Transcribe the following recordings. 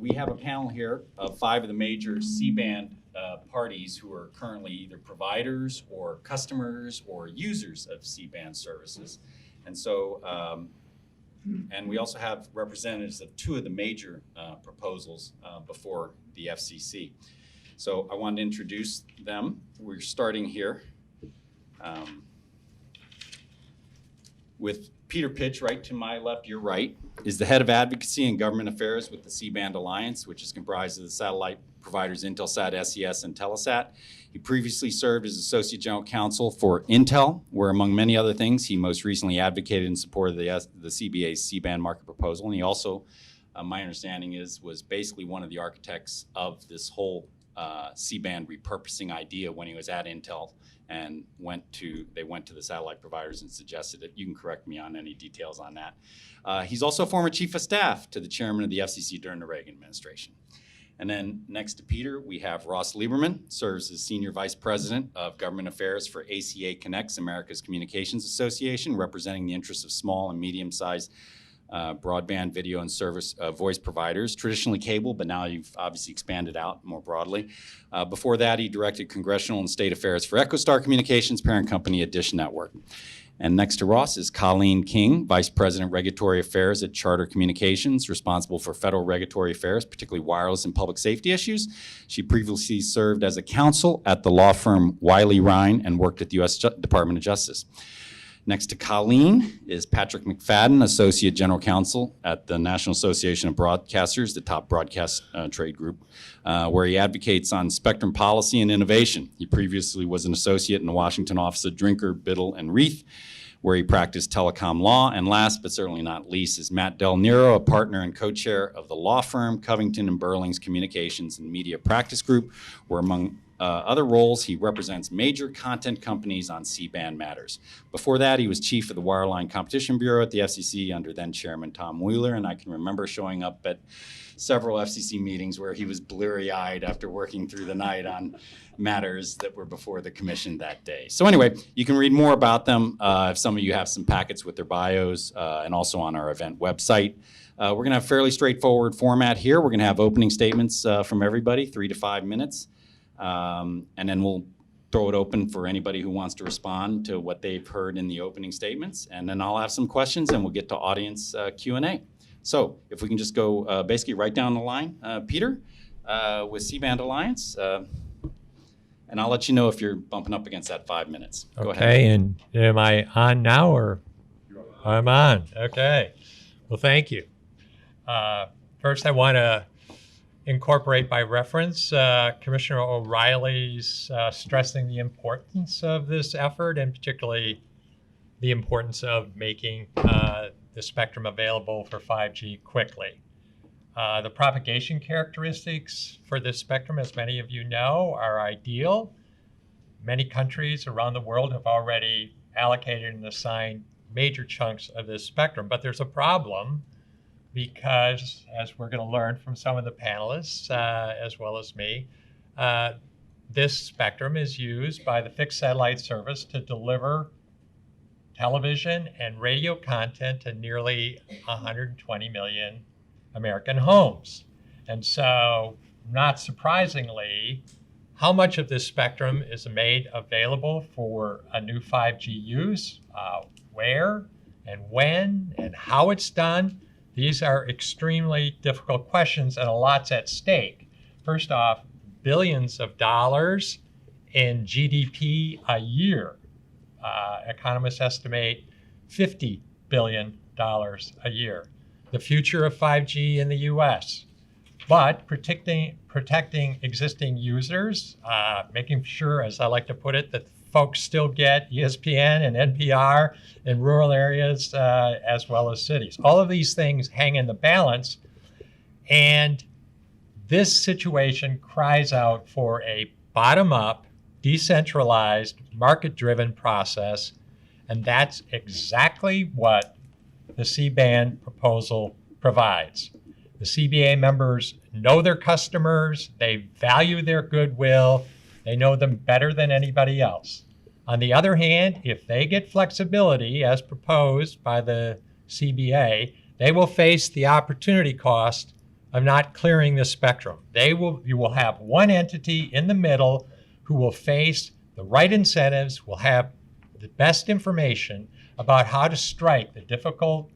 we have a panel here of 5 of the major C-band parties who are currently either providers or customers or users of C-band services. And so, and we also have representatives of 2 of the major proposals before the FCC. So I wanted to introduce them. We're starting here with Peter Pitch, right to my left, your right, is the head of advocacy and government affairs with the C-band Alliance, which is comprised of the satellite providers Intelsat, SES, and Telesat. He previously served as Associate General Counsel for Intel, where among many other things, he most recently advocated in support of the CBA's C-band market proposal. And he also, my understanding is, was basically one of the architects of this whole C-band repurposing idea when he was at Intel and they went to the satellite providers and suggested it. You can correct me on any details on that. He's also a former chief of staff to the chairman of the FCC during the Reagan administration. And then next to Peter, we have Ross Lieberman, serves as Senior Vice President of Government Affairs for ACA Connects, America's Communications Association, representing the interests of small and medium-sized broadband video and service voice providers, traditionally cable, but now you've obviously expanded out more broadly. Before that, he directed Congressional and State Affairs for EchoStar Communications, parent company at Dish Network. And next to Ross is Colleen King, Vice President Regulatory Affairs at Charter Communications, responsible for federal regulatory affairs, particularly wireless and public safety issues. She previously served as a counsel at the law firm Wiley Ryan and worked at the U.S. Department of Justice. Next to Colleen is Patrick McFadden, Associate General Counsel at the National Association of Broadcasters, the top broadcast trade group, where he advocates on spectrum policy and innovation. He previously was an associate in the Washington office of Drinker, Biddle, and Reith, where he practiced telecom law. And last but certainly not least is Matt Del Nero, a partner and co-chair of the law firm Covington and Burling's Communications and Media Practice Group, where among other roles, he represents major content companies on C-band matters. Before that, he was chief of the Wireline Competition Bureau at the FCC under then Chairman Tom Wheeler, and I can remember showing up at several FCC meetings where he was bleary-eyed after working through the night on matters that were before the commission that day. So anyway, you can read more about them if some of you have some packets with their bios and also on our event website. We're going to have a fairly straightforward format here. We're going to have opening statements from everybody, 3 to 5 minutes. And then we'll throw it open for anybody who wants to respond to what they've heard in the opening statements. And then I'll have some questions and we'll get to audience Q&A. So if we can just go basically right down the line. Peter with C-band Alliance. And I'll let you know if you're bumping up against that 5 minutes. Go ahead. Okay, and am I on now or? I'm on, okay. Well, thank you. First, I want to incorporate by reference Commissioner O'Reilly's stressing the importance of this effort and particularly the importance of making the spectrum available for 5G quickly. The propagation characteristics for this spectrum, as many of you know, are ideal. Many countries around the world have already allocated and assigned major chunks of this spectrum, but there's a problem because, as we're going to learn from some of the panelists, as well as me, this spectrum is used by the fixed satellite service to deliver television and radio content to nearly 120 million American homes. And so, not surprisingly, how much of this spectrum is made available for a new 5G use, where and when and how it's done? These are extremely difficult questions and a lot's at stake. First off, billions of dollars in GDP a year. Economists estimate $50 billion a year. The future of 5G in the US. But protecting existing users, making sure, as I like to put it, that folks still get ESPN and NPR in rural areas as well as cities. All of these things hang in the balance, and this situation cries out for a bottom-up, decentralized, market-driven process, and that's exactly what the C-band proposal provides. The CBA members know their customers, they value their goodwill, they know them better than anybody else. On the other hand, if they get flexibility as proposed by the CBA, they will face the opportunity cost of not clearing the spectrum. You will have one entity in the middle who will face the right incentives, will have the best information about how to strike the difficult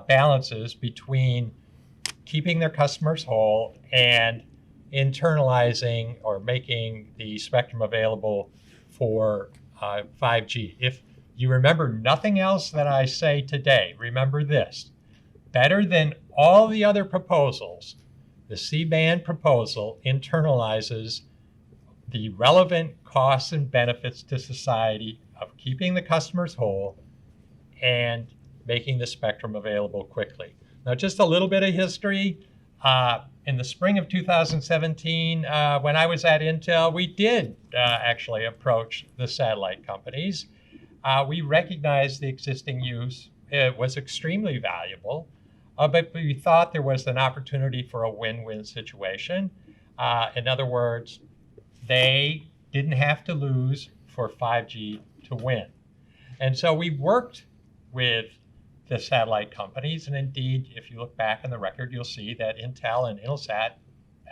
balances between keeping their customers whole and internalizing or making the spectrum available for 5G. If you remember nothing else that I say today, remember this: better than all the other proposals, the C-band proposal internalizes the relevant costs and benefits to society of keeping the customers whole and making the spectrum available quickly. Now, just a little bit of history. In the spring of 2017, when I was at Intel, we did actually approach the satellite companies. We recognized the existing use. It was extremely valuable, but we thought there was an opportunity for a win-win situation. In other words, they didn't have to lose for 5G to win. And so we worked with the satellite companies, and indeed, if you look back in the record, you'll see that Intel and Intelsat,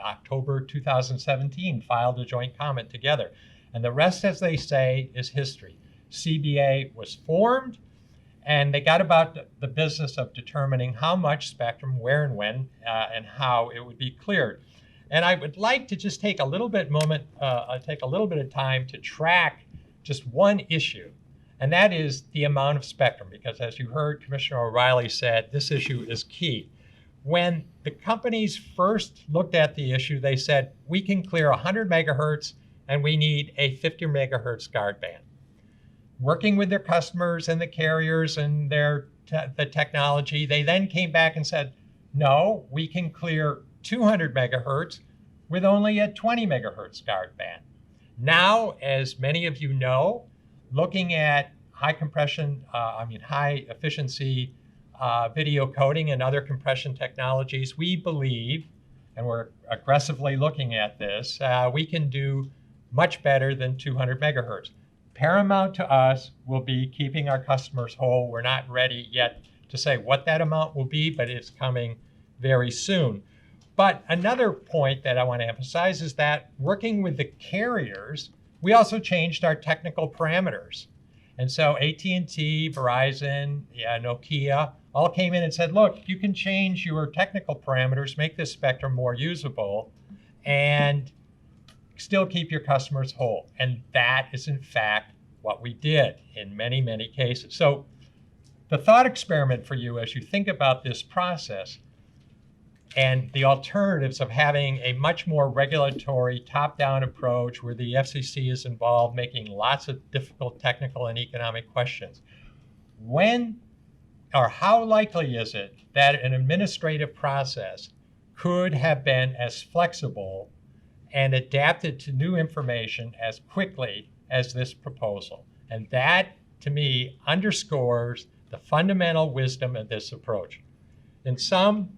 October 2017, filed a joint comment together. And the rest, as they say, is history. CBA was formed, and they got about the business of determining how much spectrum, where and when, and how it would be cleared. And I would like to just take a little bit of time to track just one issue, and that is the amount of spectrum, because as you heard Commissioner O'Reilly said, this issue is key. When the companies first looked at the issue, they said, we can clear 100 megahertz and we need a 50 megahertz guard band. Working with their customers and the carriers and the technology, they then came back and said, no, we can clear 200 megahertz with only a 20 megahertz guard band. Now, as many of you know, looking at high efficiency video coding and other compression technologies, we believe, and we're aggressively looking at this, we can do much better than 200 megahertz. Paramount to us will be keeping our customers whole. We're not ready yet to say what that amount will be, but it's coming very soon. But another point that I want to emphasize is that working with the carriers, we also changed our technical parameters. And so AT&T, Verizon, Nokia all came in and said, look, you can change your technical parameters, make this spectrum more usable, and still keep your customers whole. And that is, in fact, what we did in many, many cases. So the thought experiment for you as you think about this process and the alternatives of having a much more regulatory top-down approach where the FCC is involved making lots of difficult technical and economic questions. When or how likely is it that an administrative process could have been as flexible and adapted to new information as quickly as this proposal? And that, to me, underscores the fundamental wisdom of this approach. In sum,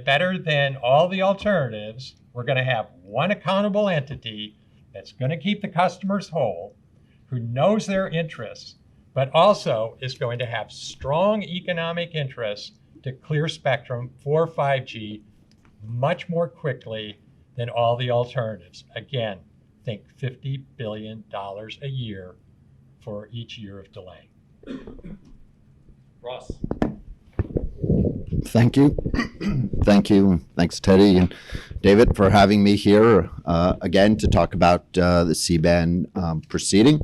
better than all the alternatives, we're going to have one accountable entity that's going to keep the customers whole, who knows their interests, but also is going to have strong economic interests to clear spectrum for 5G much more quickly than all the alternatives. Again, think $50 billion a year for each year of delay. Ross. Thank you. Thank you. Thanks, Teddy and David, for having me here again to talk about the C-band proceeding.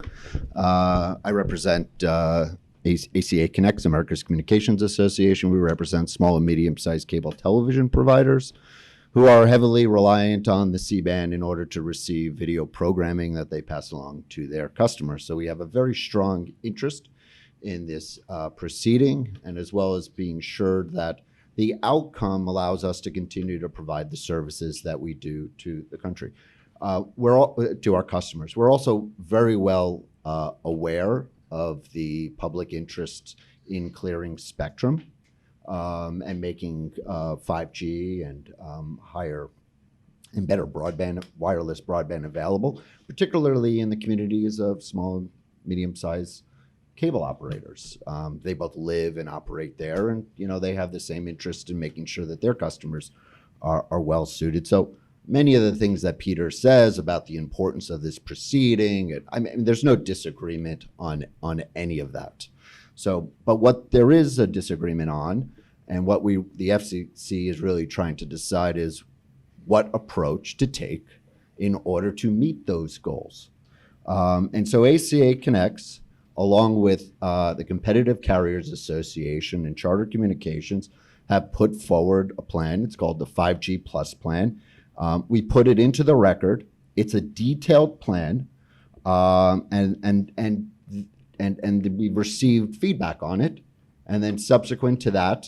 I represent ACA Connects, America's Communications Association. We represent small and medium-sized cable television providers who are heavily reliant on the C-band in order to receive video programming that they pass along to their customers. So we have a very strong interest in this proceeding, and as well as being sure that the outcome allows us to continue to provide the services that we do to the country, to our customers. We're also very well aware of the public interest in clearing spectrum and making 5G and higher and better wireless broadband available, particularly in the communities of small and medium-sized cable operators. They both live and operate there, and they have the same interest in making sure that their customers are well suited. So many of the things that Peter says about the importance of this proceeding, I mean, there's no disagreement on any of that. So, but what there is a disagreement on, and what the FCC is really trying to decide, is what approach to take in order to meet those goals. And so CCA Connects, along with the Competitive Carriers Association and Charter Communications, have put forward a plan. It's called the 5G Plus plan. We put it into the record. It's a detailed plan, and we've received feedback on it. And then subsequent to that,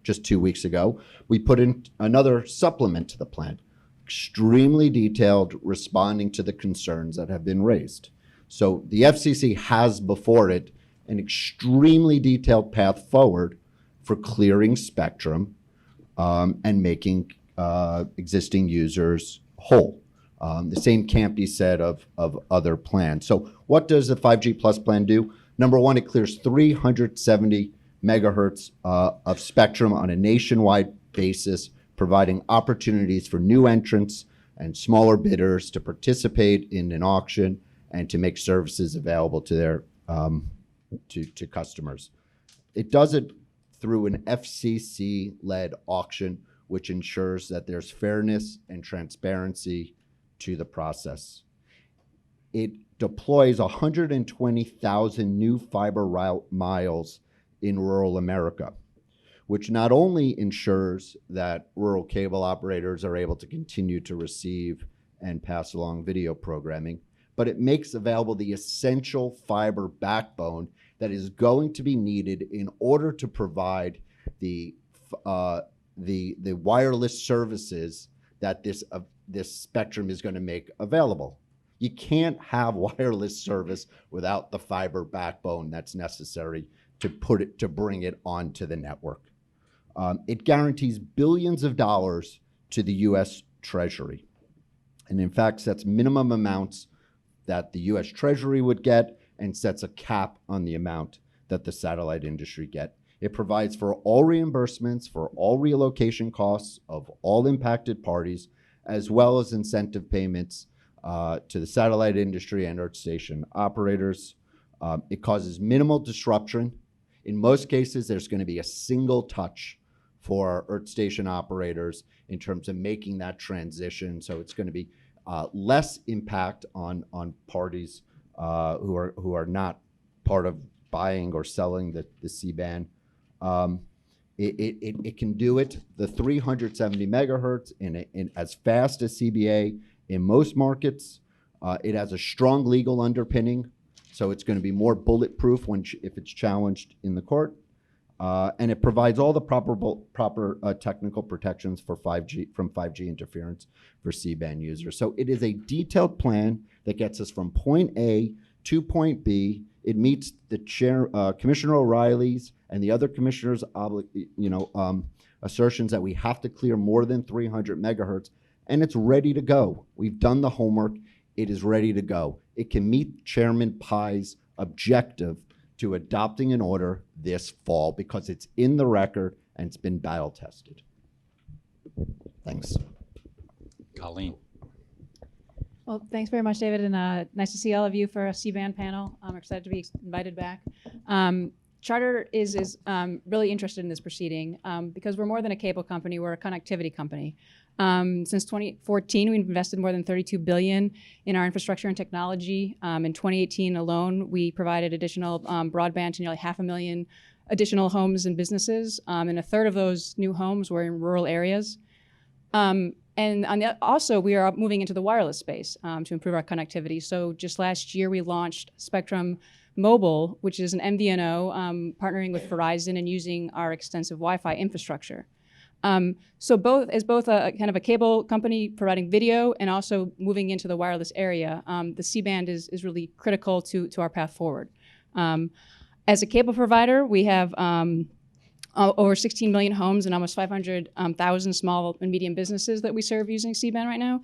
just 2 weeks ago, we put in another supplement to the plan, extremely detailed, responding to the concerns that have been raised. So the FCC has before it an extremely detailed path forward for clearing spectrum and making existing users whole. The same can't be said of other plans. So what does the 5G Plus plan do? Number one, it clears 370 megahertz of spectrum on a nationwide basis, providing opportunities for new entrants and smaller bidders to participate in an auction and to make services available to their to customers. It does it through an FCC-led auction, which ensures that there's fairness and transparency to the process. It deploys 120,000 new fiber miles in rural America, which not only ensures that rural cable operators are able to continue to receive and pass along video programming, but it makes available the essential fiber backbone that is going to be needed in order to provide the wireless services that this spectrum is going to make available. You can't have wireless service without the fiber backbone that's necessary to bring it onto the network. It guarantees billions of dollars to the U.S. Treasury, and in fact sets minimum amounts that the U.S. Treasury would get and sets a cap on the amount that the satellite industry get. It provides for all reimbursements for all relocation costs of all impacted parties, as well as incentive payments to the satellite industry and earth station operators. It causes minimal disruption. In most cases, there's going to be a single touch for earth station operators in terms of making that transition. So it's going to be less impact on parties who are not part of buying or selling the C-band. It can do it, the 370 megahertz in as fast as CBA in most markets. It has a strong legal underpinning, so it's going to be more bulletproof if it's challenged in the court. And it provides all the proper technical protections for 5G from 5G interference for C-band users. So it is a detailed plan that gets us from point A to point B. It meets the Commissioner O'Reilly's and the other commissioners' assertions that we have to clear more than 300 megahertz, and it's ready to go. We've done the homework. It is ready to go. It can meet Chairman Pai's objective to adopting an order this fall because it's in the record and it's been battle tested. Thanks. Colleen. Well, thanks very much, David, and nice to see all of you for a C-band panel. I'm excited to be invited back. Charter is really interested in this proceeding because we're more than a cable company, we're a connectivity company. Since 2014, we've invested more than $32 billion in our infrastructure and technology. In 2018 alone, we provided additional broadband to nearly 500,000 additional homes and businesses, and a third of those new homes were in rural areas. And also, we are moving into the wireless space to improve our connectivity. So just last year, we launched Spectrum Mobile, which is an MVNO partnering with Verizon and using our extensive Wi-Fi infrastructure. So both a kind of a cable company providing video and also moving into the wireless area, the C-band is really critical to our path forward. As a cable provider, we have over 16 million homes and almost 500,000 small and medium businesses that we serve using C-band right now.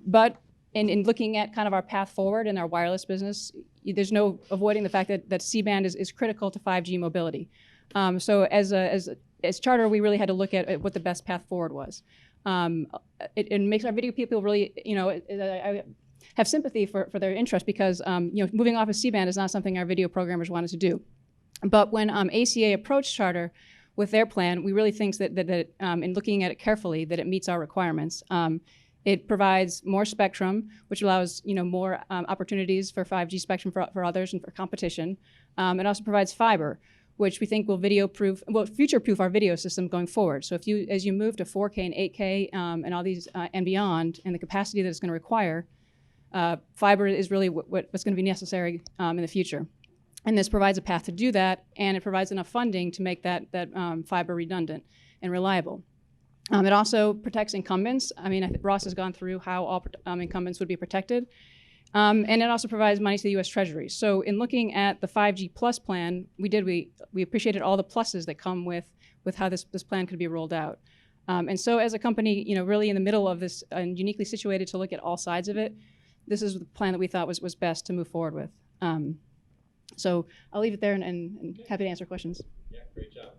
But in looking at kind of our path forward in our wireless business, there's no avoiding the fact that C-band is critical to 5G mobility. So as Charter, we really had to look at what the best path forward was. It makes our video people really, I have sympathy for their interest because, moving off of C-band is not something our video programmers wanted to do. But when ACA approached Charter with their plan, we really think that in looking at it carefully, that it meets our requirements. It provides more spectrum, which allows more opportunities for 5G spectrum for others and for competition. It also provides fiber, which we think will future-proof our video system going forward. So as you move to 4K and 8K and all these and beyond, and the capacity that it's going to require, fiber is really what's going to be necessary in the future. And this provides a path to do that, and it provides enough funding to make that fiber redundant and reliable. It also protects incumbents. I think Ross has gone through how all incumbents would be protected. And it also provides money to the U.S. Treasury. So in looking at the 5G Plus plan, we appreciated all the pluses that come with how this plan could be rolled out. And so as a company, really in the middle of this and uniquely situated to look at all sides of it, this is the plan that we thought was best to move forward with. So I'll leave it there and happy to answer questions. Yeah, great job.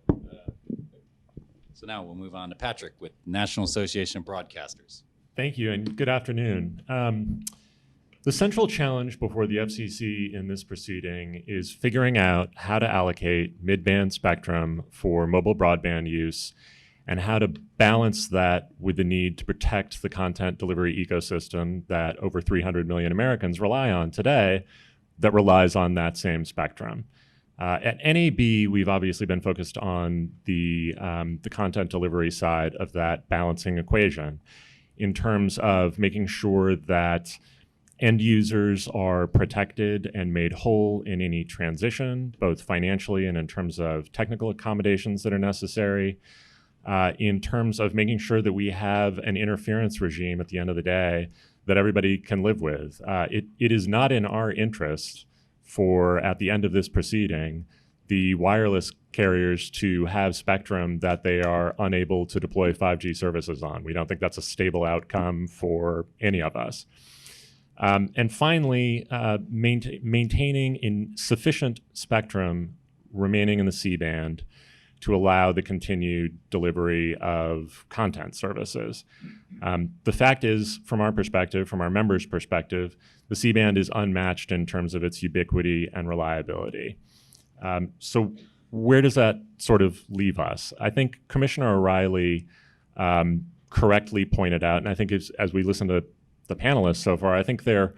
So now we'll move on to Patrick with National Association of Broadcasters. Thank you, and good afternoon. The central challenge before the FCC in this proceeding is figuring out how to allocate mid-band spectrum for mobile broadband use and how to balance that with the need to protect the content delivery ecosystem that over 300 million Americans rely on today that relies on that same spectrum. At NAB, we've obviously been focused on the content delivery side of that balancing equation in terms of making sure that end users are protected and made whole in any transition, both financially and in terms of technical accommodations that are necessary, in terms of making sure that we have an interference regime at the end of the day that everybody can live with. It is not in our interest for, at the end of this proceeding, the wireless carriers to have spectrum that they are unable to deploy 5G services on. We don't think that's a stable outcome for any of us. And finally, maintaining in sufficient spectrum remaining in the C-band to allow the continued delivery of content services. The fact is, from our perspective, from our members' perspective, the C-band is unmatched in terms of its ubiquity and reliability. So where does that sort of leave us? I think Commissioner O'Reilly correctly pointed out, and I think as we listen to the panelists so far, I think there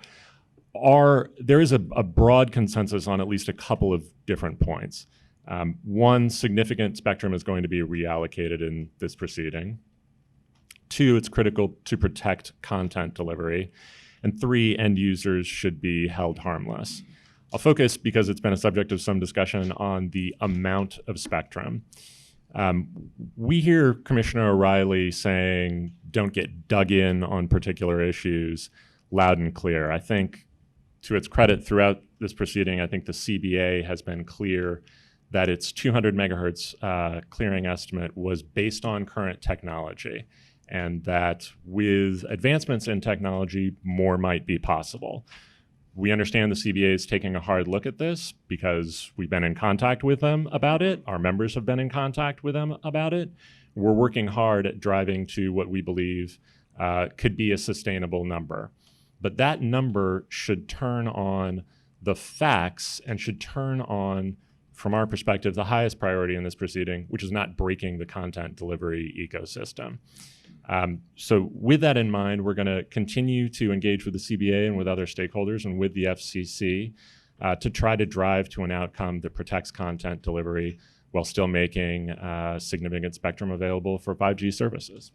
is a broad consensus on at least a couple of different points. One, significant spectrum is going to be reallocated in this proceeding. Two, it's critical to protect content delivery. And three, end users should be held harmless. I'll focus, because it's been a subject of some discussion, on the amount of spectrum. We hear Commissioner O'Reilly saying, don't get dug in on particular issues loud and clear. I think, to its credit throughout this proceeding, I think the CBA has been clear that its 200 megahertz clearing estimate was based on current technology, and that with advancements in technology, more might be possible. We understand the CBA is taking a hard look at this because we've been in contact with them about it. Our members have been in contact with them about it. We're working hard at driving to what we believe could be a sustainable number. But that number should turn on the facts and should turn on, from our perspective, the highest priority in this proceeding, which is not breaking the content delivery ecosystem. So with that in mind, we're going to continue to engage with the CBA and with other stakeholders and with the FCC to try to drive to an outcome that protects content delivery while still making significant spectrum available for 5G services.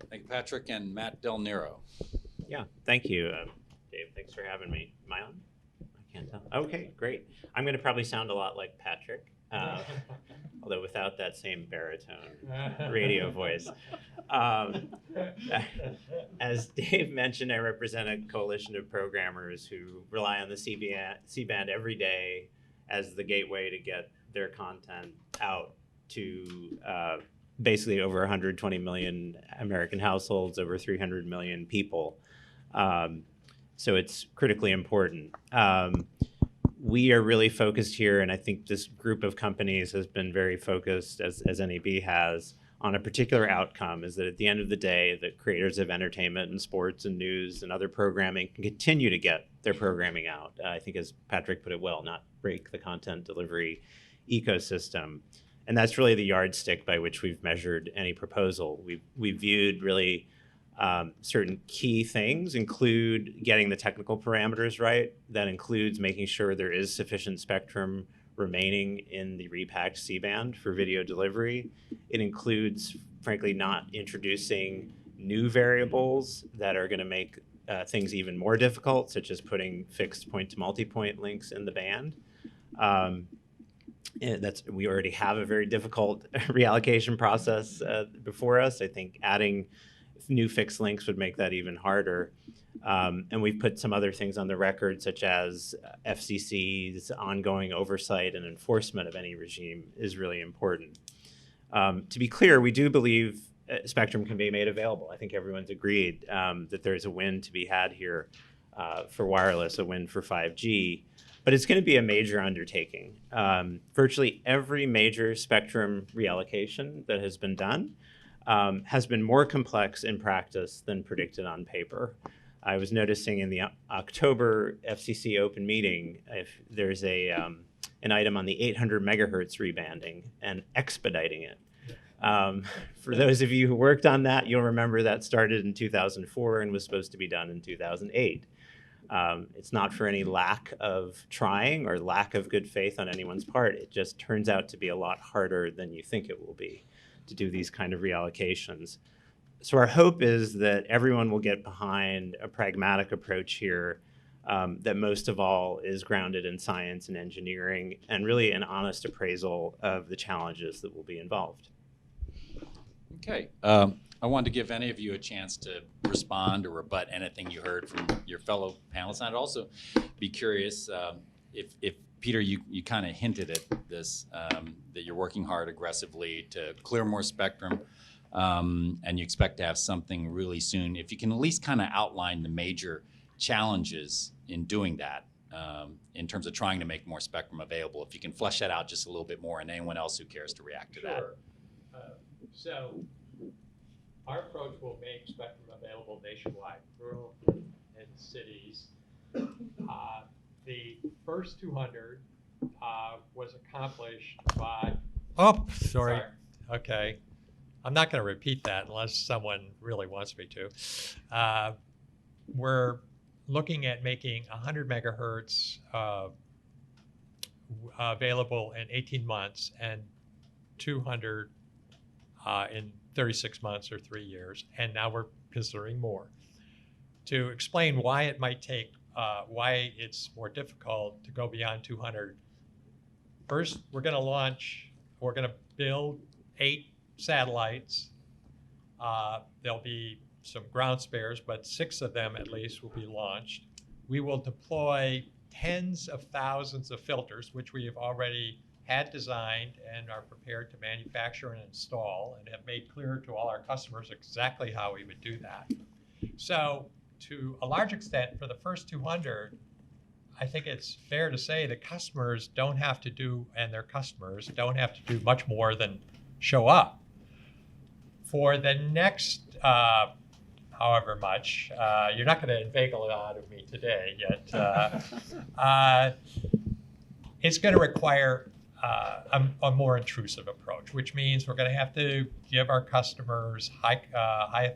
Thank you, Patrick. And Matt Del Nero. Yeah, thank you, Dave. Thanks for having me. Am I on? I can't tell. Okay, great. I'm going to probably sound a lot like Patrick. Although without that same baritone radio voice. As Dave mentioned, I represent a coalition of programmers who rely on the C-band every day as the gateway to get their content out to basically over 120 million American households, over 300 million people. So it's critically important. We are really focused here, and I think this group of companies has been very focused, as NEB has, on a particular outcome, is that at the end of the day, the creators of entertainment and sports and news and other programming can continue to get their programming out. I think, as Patrick put it well, not break the content delivery ecosystem. And that's really the yardstick by which we've measured any proposal. We've viewed really certain key things include getting the technical parameters right. That includes making sure there is sufficient spectrum remaining in the repacked C-band for video delivery. It includes, frankly, not introducing new variables that are going to make things even more difficult, such as putting fixed point to multi-point links in the band. We already have a very difficult reallocation process before us. I think adding new fixed links would make that even harder. And we've put some other things on the record, such as FCC's ongoing oversight and enforcement of any regime is really important. To be clear, we do believe spectrum can be made available. I think everyone's agreed that there's a win to be had here for wireless, a win for 5G. But it's going to be a major undertaking. Virtually every major spectrum reallocation that has been done has been more complex in practice than predicted on paper. I was noticing in the October FCC open meeting, if there's an item on the 800 megahertz rebanding and expediting it. For those of you who worked on that, you'll remember that started in 2004 and was supposed to be done in 2008. It's not for any lack of trying or lack of good faith on anyone's part. It just turns out to be a lot harder than you think it will be to do these kind of reallocations. So our hope is that everyone will get behind a pragmatic approach here that most of all is grounded in science and engineering and really an honest appraisal of the challenges that will be involved. Okay. I wanted to give any of you a chance to respond or rebut anything you heard from your fellow panelists. And I'd also be curious if Peter, you kind of hinted at this, that you're working hard aggressively to clear more spectrum, and you expect to have something really soon. If you can at least kind of outline the major challenges in doing that, in terms of trying to make more spectrum available, if you can flesh that out just a little bit more, and anyone else who cares to react to that. So our approach will make spectrum available nationwide, rural and cities. The first 200 was accomplished by... Oh, sorry. Okay. I'm not going to repeat that unless someone really wants me to. We're looking at making 100 megahertz available in 18 months and 200 in 36 months or 3 years, and now we're considering more. To explain why it might take, why it's more difficult to go beyond 200, first we're going to build 8 satellites. There'll be some ground spares, but 6 of them at least will be launched. We will deploy tens of thousands of filters, which we have already had designed and are prepared to manufacture and install, and have made clear to all our customers exactly how we would do that. So to a large extent, for the first 200, I think it's fair to say the customers don't have to do, and their customers don't have to do much more than show up. For the next however much, you're not going to inveigle it out of me today yet, it's going to require a more intrusive approach, which means we're going to have to give our customers high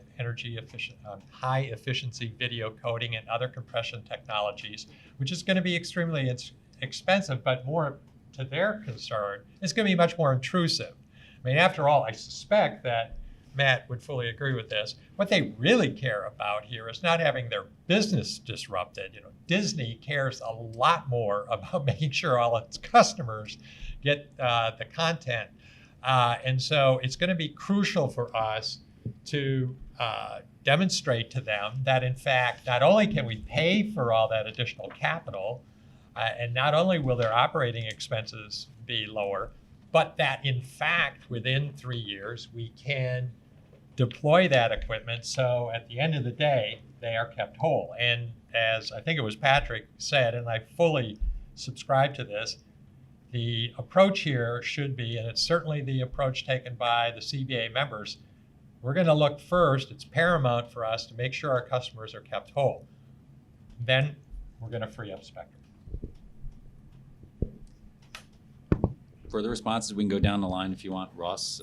efficiency video coding and other compression technologies, which is going to be extremely expensive, but more to their concern, it's going to be much more intrusive. I mean, after all, I suspect that Matt would fully agree with this. What they really care about here is not having their business disrupted. You know, Disney cares a lot more about making sure all its customers get the content. And so it's going to be crucial for us to demonstrate to them that, in fact, not only can we pay for all that additional capital, and not only will their operating expenses be lower, but that, in fact, within 3 years, we can deploy that equipment so at the end of the day, they are kept whole. And as I think it was Patrick said, and I fully subscribe to this, the approach here should be, and it's certainly the approach taken by the CBA members, we're going to look first, it's paramount for us to make sure our customers are kept whole. Then we're going to free up spectrum. Further responses, we can go down the line if you want. Ross?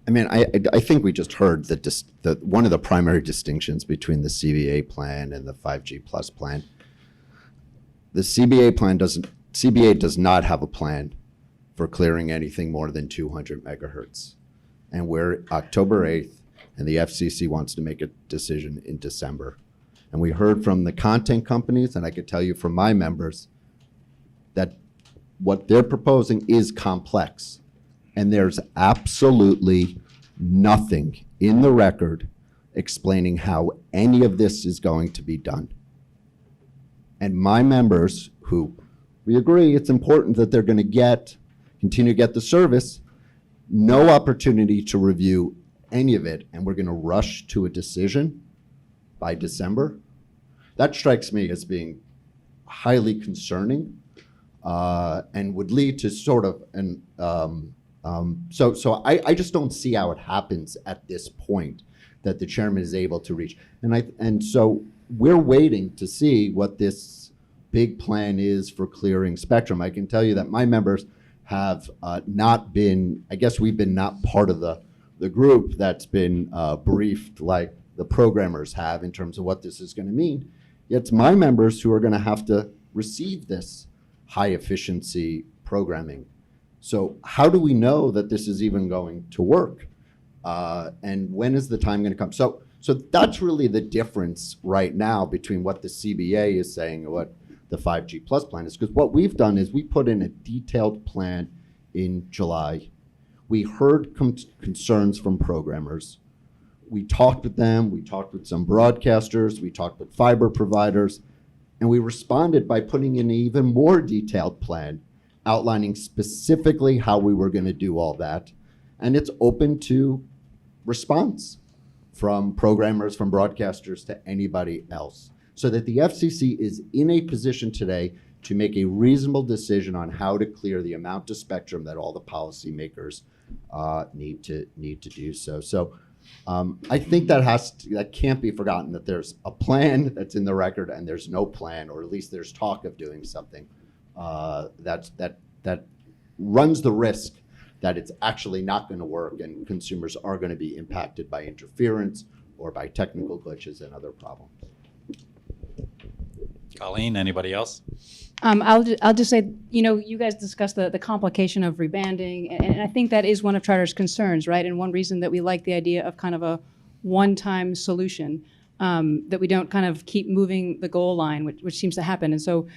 I mean, I think we just heard that one of the primary distinctions between the CBA plan and the 5G Plus plan. The CBA does not have a plan for clearing anything more than 200 megahertz. And we're October 8th, and the FCC wants to make a decision in December. And we heard from the content companies, and I could tell you from my members, that what they're proposing is complex. And there's absolutely nothing in the record explaining how any of this is going to be done. And my members, who we agree it's important that they're going to continue to get the service, no opportunity to review any of it, and we're going to rush to a decision by December. That strikes me as being highly concerning and would lead to sort of an so I just don't see how it happens at this point that the chairman is able to reach. And so we're waiting to see what this big plan is for clearing spectrum. I can tell you that my members have not been, I guess we've been not part of the group that's been briefed like the programmers have in terms of what this is going to mean. It's my members who are going to have to receive this high efficiency programming. So how do we know that this is even going to work? And when is the time going to come? So that's really the difference right now between what the CBA is saying and what the 5G Plus plan is. Because what we've done is we put in a detailed plan in July. We heard concerns from programmers. We talked with them. We talked with some broadcasters. We talked with fiber providers. And we responded by putting in an even more detailed plan outlining specifically how we were going to do all that. And it's open to response from programmers, from broadcasters to anybody else, so that the FCC is in a position today to make a reasonable decision on how to clear the amount of spectrum that all the policymakers need to do so. So I think that can't be forgotten, that there's a plan that's in the record and there's no plan, or at least there's talk of doing something that runs the risk that it's actually not going to work and consumers are going to be impacted by interference or by technical glitches and other problems. Colleen, anybody else? I'll just say, you guys discussed the complication of rebanding, and I think that is one of Charter's concerns, right? And one reason that we like the idea of kind of a one-time solution, that we don't kind of keep moving the goal line, which seems to happen. And so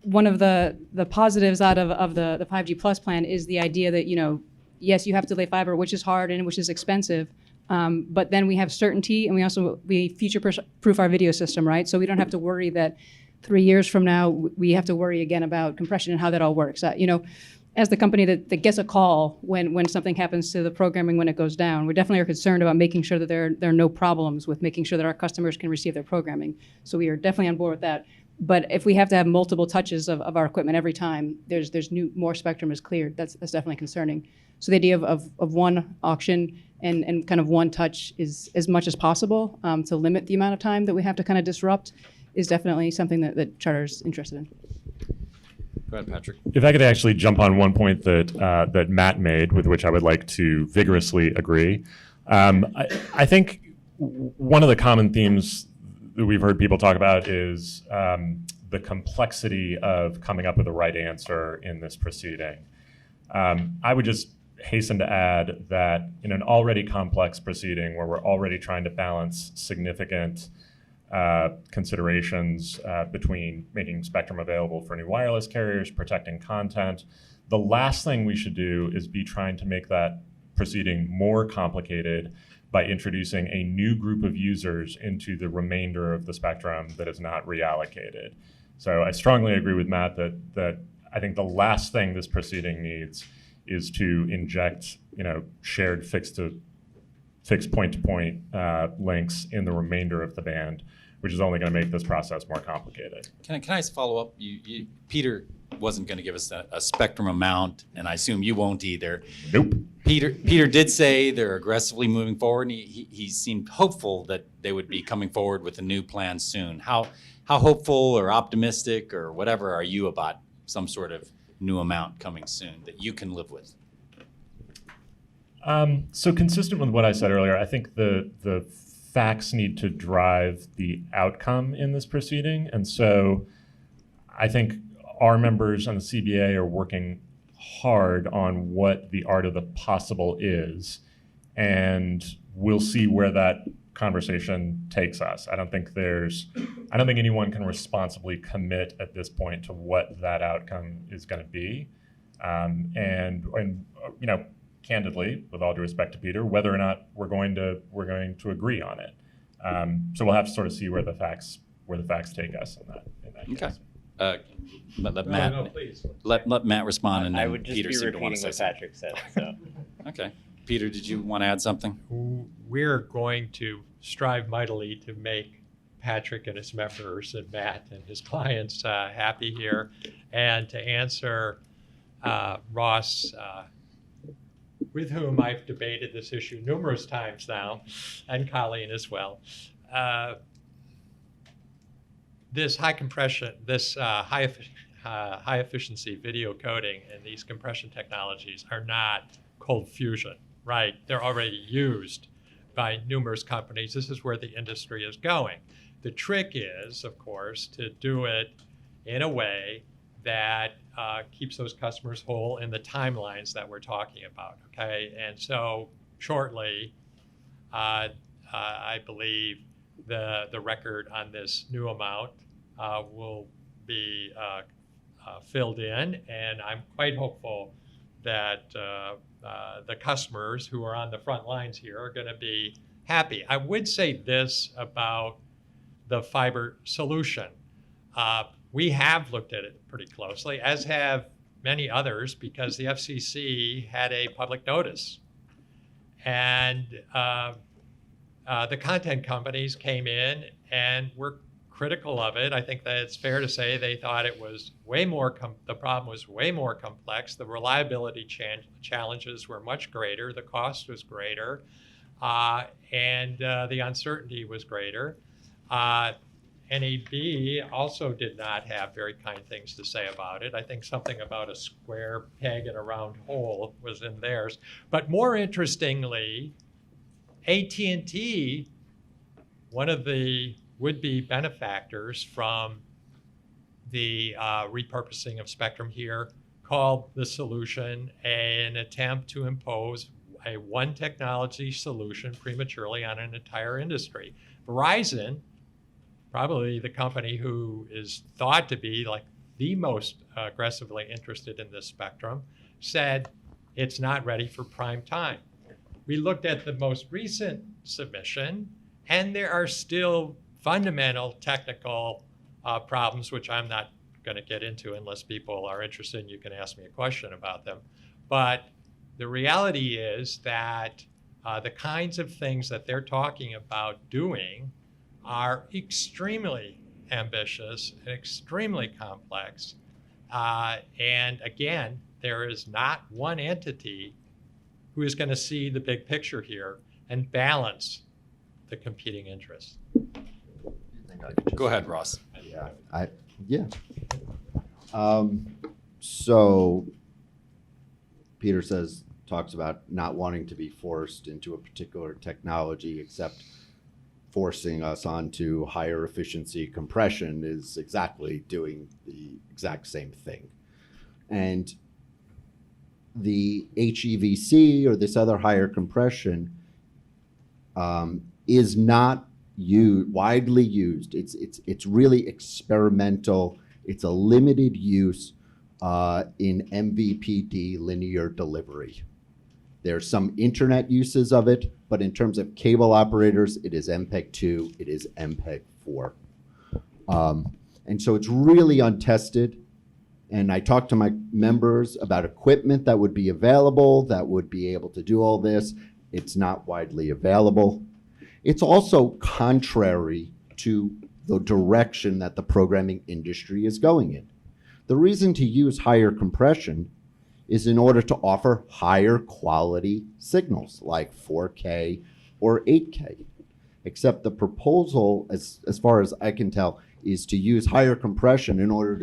one of the positives out of the 5G Plus plan is the idea that, yes, you have to lay fiber, which is hard and which is expensive, but then we have certainty, and we future-proof our video system, right? So we don't have to worry that 3 years from now we have to worry again about compression and how that all works. As the company that gets a call when something happens to the programming when it goes down, we definitely are concerned about making sure that there are no problems with making sure that our customers can receive their programming. So we are definitely on board with that. But if we have to have multiple touches of our equipment every time there's more spectrum is cleared, that's definitely concerning. So the idea of one auction and kind of one touch is as much as possible to limit the amount of time that we have to kind of disrupt is definitely something that Charter's interested in. Go ahead, Patrick. If I could actually jump on one point that Matt made, with which I would like to vigorously agree. I think one of the common themes that we've heard people talk about is the complexity of coming up with the right answer in this proceeding. I would just hasten to add that in an already complex proceeding where we're already trying to balance significant considerations between making spectrum available for new wireless carriers, protecting content, the last thing we should do is be trying to make that proceeding more complicated by introducing a new group of users into the remainder of the spectrum that is not reallocated. So I strongly agree with Matt that I think the last thing this proceeding needs is to inject, shared fixed point-to-point links in the remainder of the band, which is only going to make this process more complicated. Can I just follow up? Peter wasn't going to give us a spectrum amount, and I assume you won't either. Nope. Peter did say they're aggressively moving forward, and he seemed hopeful that they would be coming forward with a new plan soon. How hopeful or optimistic or whatever are you about some sort of new amount coming soon that you can live with? So consistent with what I said earlier, I think the facts need to drive the outcome in this proceeding. And so I think our members on the CBA are working hard on what the art of the possible is. And we'll see where that conversation takes us. I don't think anyone can responsibly commit at this point to what that outcome is going to be. And candidly, with all due respect to Peter, whether or not we're going to agree on it. So we'll have to sort of see where the facts take us in that Okay. case. Let Matt please. let Matt respond, and then I would just Peter be seemed to want repeating to what say Patrick said. So. something. Okay. Peter, did you want to add something? We're going to strive mightily to make Patrick and his members and Matt and his clients happy here. And to answer Ross, with whom I've debated this issue numerous times now, and Colleen as well, this high compression, this high efficiency video coding and these compression technologies are not cold fusion, right? They're already used by numerous companies. This is where the industry is going. The trick is, of course, to do it in a way that keeps those customers whole in the timelines that we're talking about, okay? And so shortly, I believe the record on this new amount will be filled in, and I'm quite hopeful that the customers who are on the front lines here are going to be happy. I would say this about the fiber solution. We have looked at it pretty closely, as have many others, because the FCC had a public notice. And the content companies came in and were critical of it. I think that it's fair to say they thought it was way more, the problem was way more complex. The reliability challenges were much greater. The cost was greater. And the uncertainty was greater. NAB also did not have very kind things to say about it. I think something about a square peg in a round hole was in theirs. But more interestingly, AT&T, one of the would-be benefactors from the repurposing of spectrum here, called the solution an attempt to impose a one technology solution prematurely on an entire industry. Verizon, probably the company who is thought to be like the most aggressively interested in this spectrum, said it's not ready for prime time. We looked at the most recent submission, and there are still fundamental technical problems, which I'm not going to get into unless people are interested and you can ask me a question about them. But the reality is that the kinds of things that they're talking about doing are extremely ambitious and extremely complex. And again, there is not one entity who is going to see the big picture here and balance the competing interests. Go ahead, Ross. Yeah. So Peter talks about not wanting to be forced into a particular technology, except forcing us onto higher efficiency compression is exactly doing the exact same thing. And the HEVC or this other higher compression is not widely used. It's really experimental. It's a limited use in MVPD linear delivery. There's some internet uses of it, but in terms of cable operators, it is MPEG-2, it is MPEG-4. And so it's really untested And I talked to my members about equipment that would be available, that would be able to do all this. It's not widely available. It's also contrary to the direction that the programming industry is going in. The reason to use higher compression is in order to offer higher quality signals like 4K or 8K. Except the proposal, as far as I can tell, is to use higher compression in order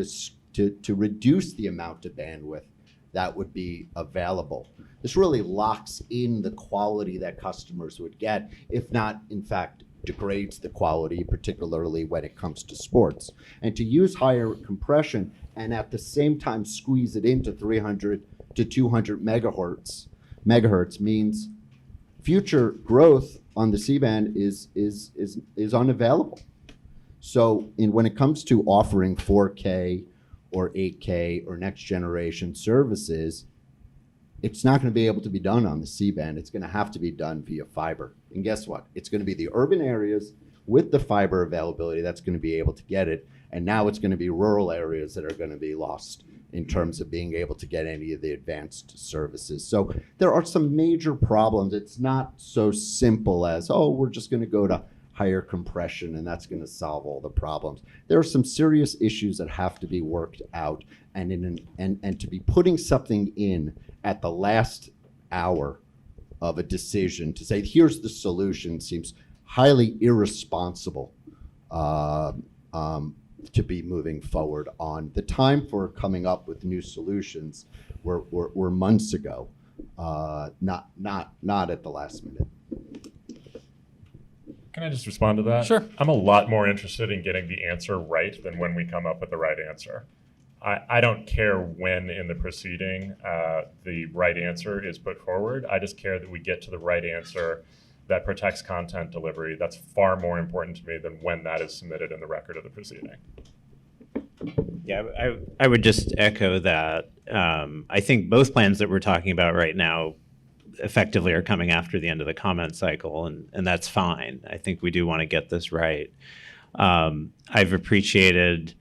to reduce the amount of bandwidth that would be available. This really locks in the quality that customers would get, if not, in fact, degrades the quality, particularly when it comes to sports. And to use higher compression and at the same time squeeze it into 300 to 200 megahertz means future growth on the C-band is unavailable. So when it comes to offering 4K or 8K or next generation services, it's not going to be able to be done on the C-band. It's going to have to be done via fiber. And guess what? It's going to be the urban areas with the fiber availability that's going to be able to get it. And now it's going to be rural areas that are going to be lost in terms of being able to get any of the advanced services. So there are some major problems. It's not so simple as, oh, we're just going to go to higher compression and that's going to solve all the problems. There are some serious issues that have to be worked out, and to be putting something in at the last hour of a decision to say, here's the solution, seems highly irresponsible to be moving forward on. The time for coming up with new solutions were months ago, not at the last minute. Can I just respond to that? Sure. I'm a lot more interested in getting the answer right than when we come up with the right answer. I don't care when in the proceeding the right answer is put forward. I just care that we get to the right answer that protects content delivery. That's far more important to me than when that is submitted in the record of the proceeding. Yeah, I would just echo that. I think both plans that we're talking about right now effectively are coming after the end of the comment cycle, and that's fine. I think we do want to get this right. I've appreciated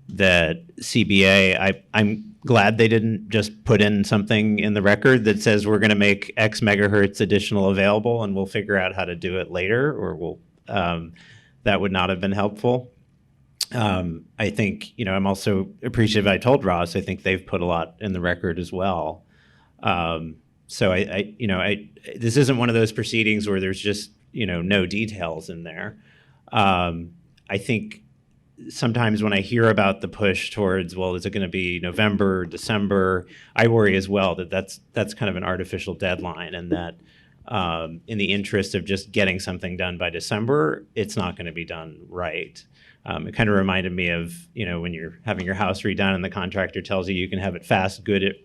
that CBA, I'm glad they didn't just put in something in the record that says we're going to make X megahertz additional available and we'll figure out how to do it later, or that would not have been helpful. I think, I'm also appreciative. I told Ross, I think they've put a lot in the record as well. So this isn't one of those proceedings where there's just, no details in there. I think sometimes when I hear about the push towards, well, is it going to be November, December, I worry as well that that's kind of an artificial deadline, and that in the interest of just getting something done by December, it's not going to be done right. It kind of reminded me of, when you're having your house redone and the contractor tells you can have it fast, good,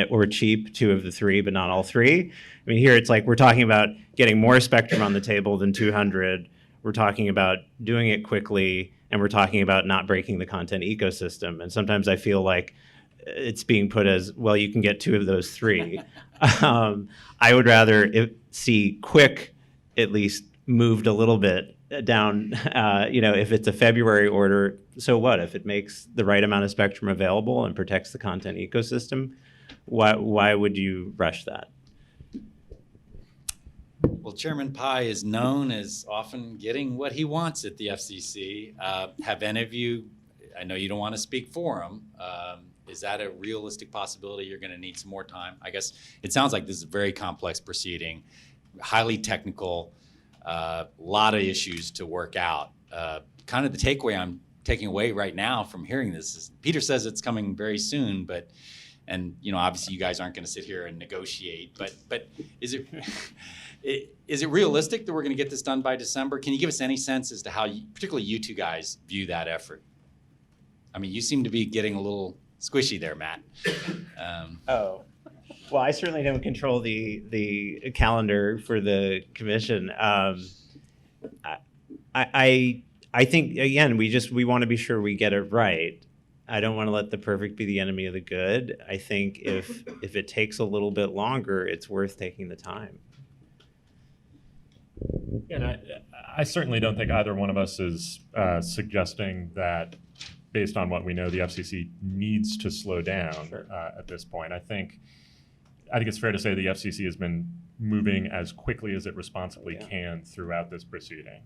or cheap, 2 of the 3, but not all 3. I mean, here it's like we're talking about getting more spectrum on the table than 200. We're talking about doing it quickly, and we're talking about not breaking the content ecosystem. And sometimes I feel like it's being put as, well, you can get 2 of those 3. I would rather see quick at least moved a little bit down. If it's a February order, so what? If it makes the right amount of spectrum available and protects the content ecosystem, why would you rush that? Well, Chairman Pai is known as often getting what he wants at the FCC. Have any of you, I know you don't want to speak for him, is that a realistic possibility you're going to need some more time? I guess it sounds like this is a very complex proceeding, highly technical, lot of issues to work out. Kind of the takeaway I'm taking away right now from hearing this is Peter says it's coming very soon, and obviously you guys aren't going to sit here and negotiate, but is it realistic that we're going to get this done by December? Can you give us any sense as to how, particularly you two guys, view that effort? I mean, you seem to be getting a little squishy there, Matt. Well, I certainly don't control the calendar for the commission. I think, again, we want to be sure we get it right. I don't want to let the perfect be the enemy of the good. I think if it takes a little bit longer, it's worth taking the time. And I certainly don't think either one of us is suggesting that based on what we know, the FCC needs to slow down Sure. at this point. I think it's fair to say the FCC has been moving as quickly as it responsibly can throughout this proceeding.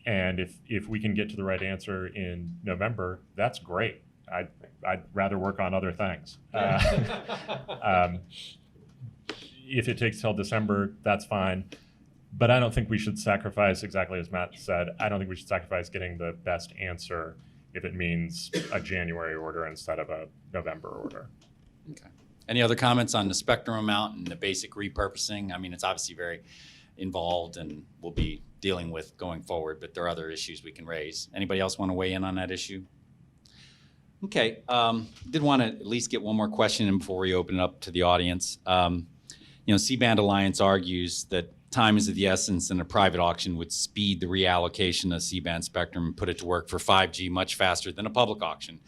And if we can get to the right answer in November, that's great. I'd rather work on other things. If it takes till December, that's fine. But I don't think we should sacrifice, exactly as Matt said, I don't think we should sacrifice getting the best answer if it means a January order instead of a November order. Okay. Any other comments on the spectrum amount and the basic repurposing? I mean, it's obviously very involved and we'll be dealing with going forward, but there are other issues we can raise. Anybody else want to weigh in on that issue? Okay. Did want to at least get one more question in before we open it up to the audience. C-Band Alliance argues that time is of the essence and a private auction would speed the reallocation of C-Band spectrum and put it to work for 5G much faster than a public auction.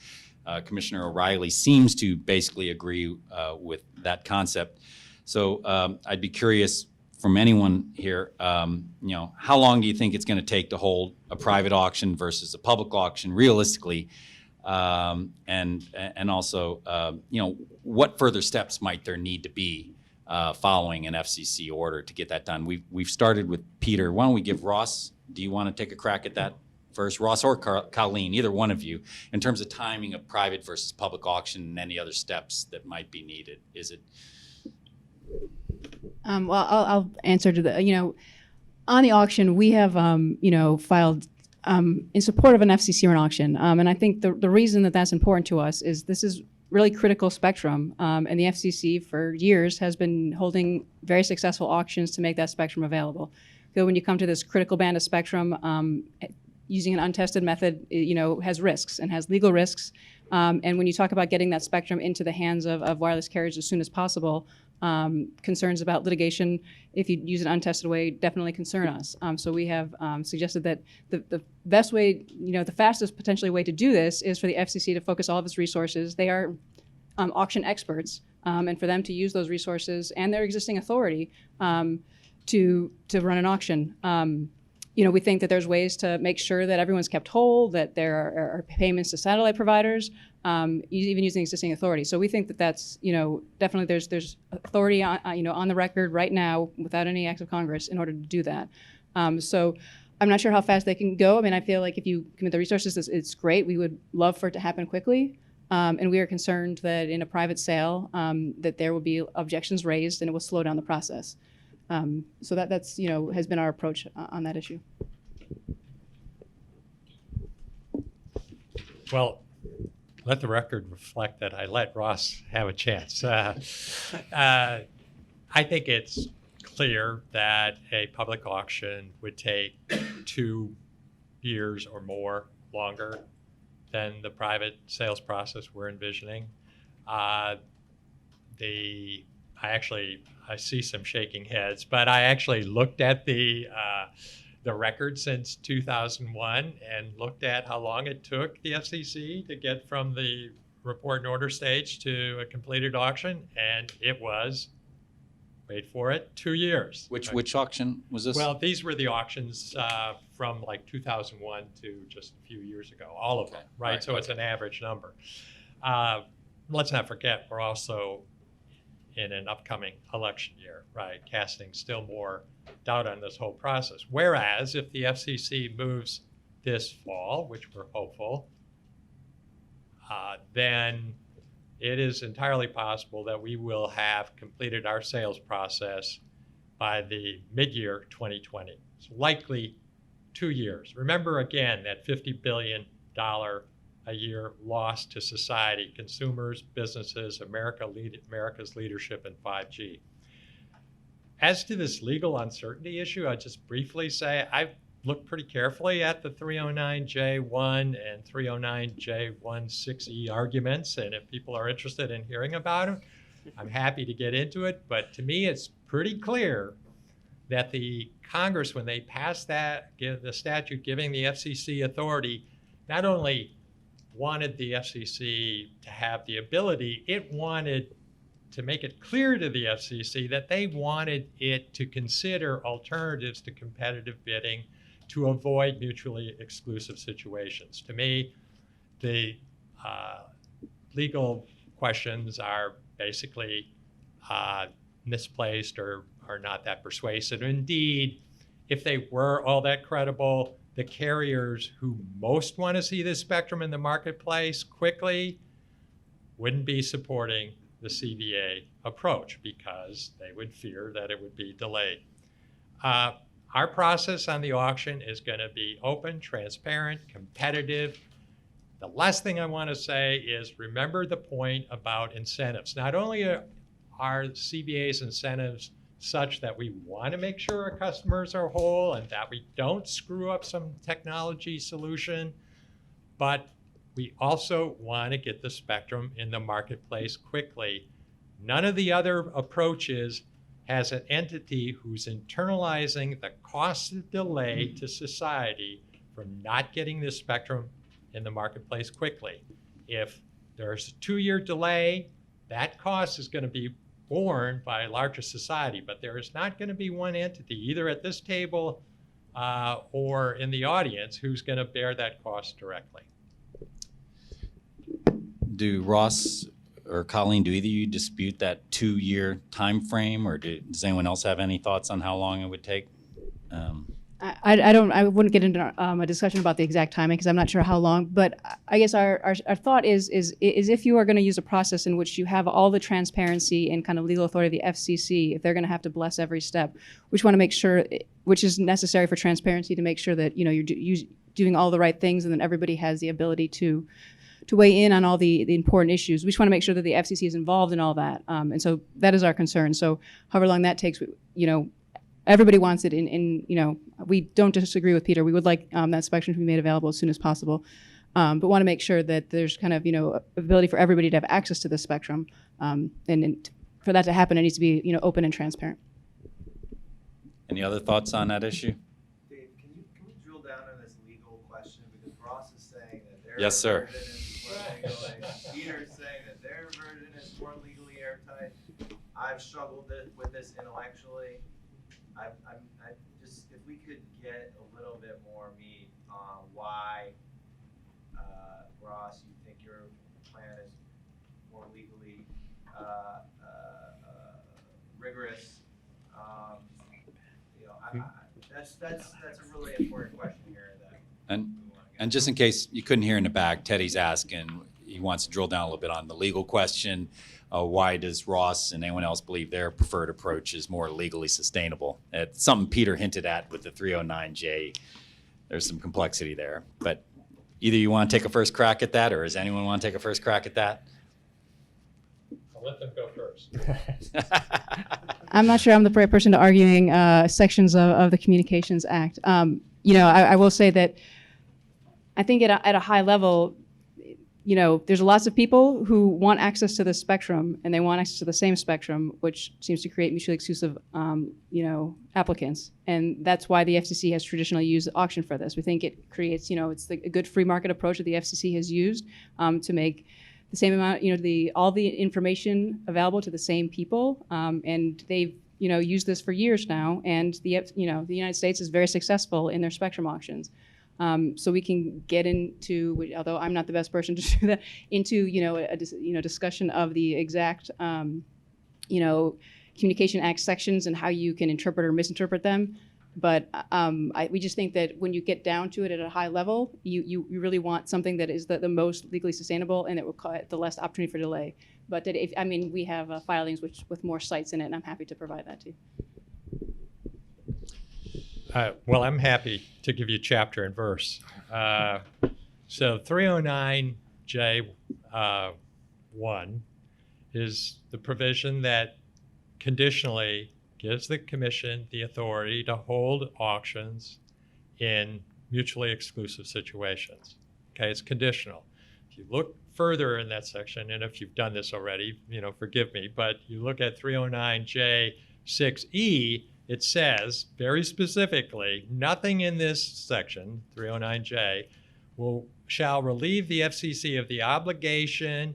Commissioner OReilly seems to basically agree with that concept. So I'd be curious from anyone here, how long do you think it's going to take to hold a private auction versus a public auction realistically? And also, what further steps might there need to be following an FCC order to get that done? We've started with Peter. Why don't we give Ross, do you want to take a crack at that first? Ross or Colleen, either one of you, in terms of timing of private versus public auction and any other steps that might be needed. Is it? Well, I'll answer to the, on the auction, we have, filed in support of an FCC or an auction. And I think the reason that that's important to us is this is really critical spectrum. And the FCC for years has been holding very successful auctions to make that spectrum available. So when you come to this critical band of spectrum, using an untested method, has risks and has legal risks. And when you talk about getting that spectrum into the hands of wireless carriers as soon as possible, concerns about litigation, if you use an untested way, definitely concern us. So we have suggested that the best way, the fastest potentially way to do this is for the FCC to focus all of its resources. They are auction experts, and for them to use those resources and their existing authority to run an auction. We think that there's ways to make sure that everyone's kept whole, that there are payments to satellite providers, even using existing authority. So we think that that's, definitely there's authority on the record right now without any act of Congress in order to do that. So I'm not sure how fast they can go. I mean, I feel like if you commit the resources, it's great. We would love for it to happen quickly. And we are concerned that in a private sale, that there will be objections raised and it will slow down the process. So that's has been our approach on that issue. Well, let the record reflect that I let Ross have a chance. I think it's clear that a public auction would take 2 years or more longer than the private sales process we're envisioning. I see some shaking heads, but I actually looked at the record since 2001 and looked at how long it took the FCC to get from the report and order stage to a completed auction, and it was, wait for it, 2 years. Which auction was this? Well, these were the auctions from like 2001 to just a few years ago, all of them, right? So it's an average number. Let's not forget, we're also in an upcoming election year, right? Casting still more doubt on this whole process. Whereas if the FCC moves this fall, which we're hopeful, then it is entirely possible that we will have completed our sales process by the mid-year 2020. It's likely 2 years. Remember again that $50 billion a year loss to society, consumers, businesses, America's leadership in 5G. As to this legal uncertainty issue, I'll just briefly say I've looked pretty carefully at the 309J1 and 309J16E arguments, and if people are interested in hearing about them, I'm happy to get into it. But to me, it's pretty clear that the Congress, when they passed the statute giving the FCC authority, not only wanted the FCC to have the ability, it wanted to make it clear to the FCC that they wanted it to consider alternatives to competitive bidding to avoid mutually exclusive situations. To me, the legal questions are basically misplaced or are not that persuasive. Indeed, if they were all that credible, the carriers who most want to see this spectrum in the marketplace quickly wouldn't be supporting the CBA approach because they would fear that it would be delayed. Our process on the auction is going to be open, transparent, competitive. The last thing I want to say is remember the point about incentives. Not only are CBA's incentives such that we want to make sure our customers are whole and that we don't screw up some technology solution, but we also want to get the spectrum in the marketplace quickly. None of the other approaches has an entity who's internalizing the cost of delay to society from not getting this spectrum in the marketplace quickly. If there's a 2-year delay, that cost is going to be borne by a larger society, but there is not going to be one entity, either at this table or in the audience, who's going to bear that cost directly. Do Ross or Colleen, do either of you dispute that 2-year time frame, or does anyone else have any thoughts on how long it would take? I wouldn't get into a discussion about the exact timing because I'm not sure how long, but I guess our thought is if you are going to use a process in which you have all the transparency and kind of legal authority of the FCC, if they're going to have to bless every step, we just want to make sure, which is necessary for transparency, to make sure that you're doing all the right things and then everybody has the ability to weigh in on all the important issues. We just want to make sure that the FCC is involved in all that, and so that is our concern. So however long that takes, everybody wants it we don't disagree with Peter. We would like that spectrum to be made available as soon as possible, but want to make sure that there's kind of, ability for everybody to have access to the spectrum. And for that to happen, it needs to be, open and transparent. Any other thoughts on that issue? Dave, can we drill down on this legal question? Because Ross is saying that their Yes, sir. version is more legally, Peter's saying that their version is more legally airtight. I've struggled with this intellectually. I just, if we could get a little bit more meat on why, Ross, you think your plan is more legally rigorous. That's a really important question here. And just in case you couldn't hear in the back, Teddy's asking, he wants to drill down a little bit on the legal question. Why does Ross and anyone else believe their preferred approach is more legally sustainable? It's something Peter hinted at with the 309J. There's some complexity there. But either you want to take a first crack at that, or does anyone want to take a first crack at that? I'll let them go first. I'm not sure I'm the right person to arguing sections of the Communications Act. I will say that I think at a high level, there's lots of people who want access to the spectrum, and they want access to the same spectrum, which seems to create mutually exclusive, applicants. And that's why the FCC has traditionally used auction for this. We think it creates, it's a good free market approach that the FCC has used to make the same amount, all the information available to the same people. And they've, used this for years now. And the United States is very successful in their spectrum auctions. So we can get into, although I'm not the best person to do that, into a discussion of the exact Communication Act sections and how you can interpret or misinterpret them. But we just think that when you get down to it at a high level, you really want something that is the most legally sustainable and that will cause the less opportunity for delay. But that we have filings with more sites in it, and I'm happy to provide that to you. Well, I'm happy to give you chapter and verse. So 309J1 is the provision that conditionally gives the commission the authority to hold auctions in mutually exclusive situations. Okay, it's conditional. If you look further in that section, and if you've done this already, forgive me, but you look at 309J6E, it says very specifically, nothing in this section, 309J, shall relieve the FCC of the obligation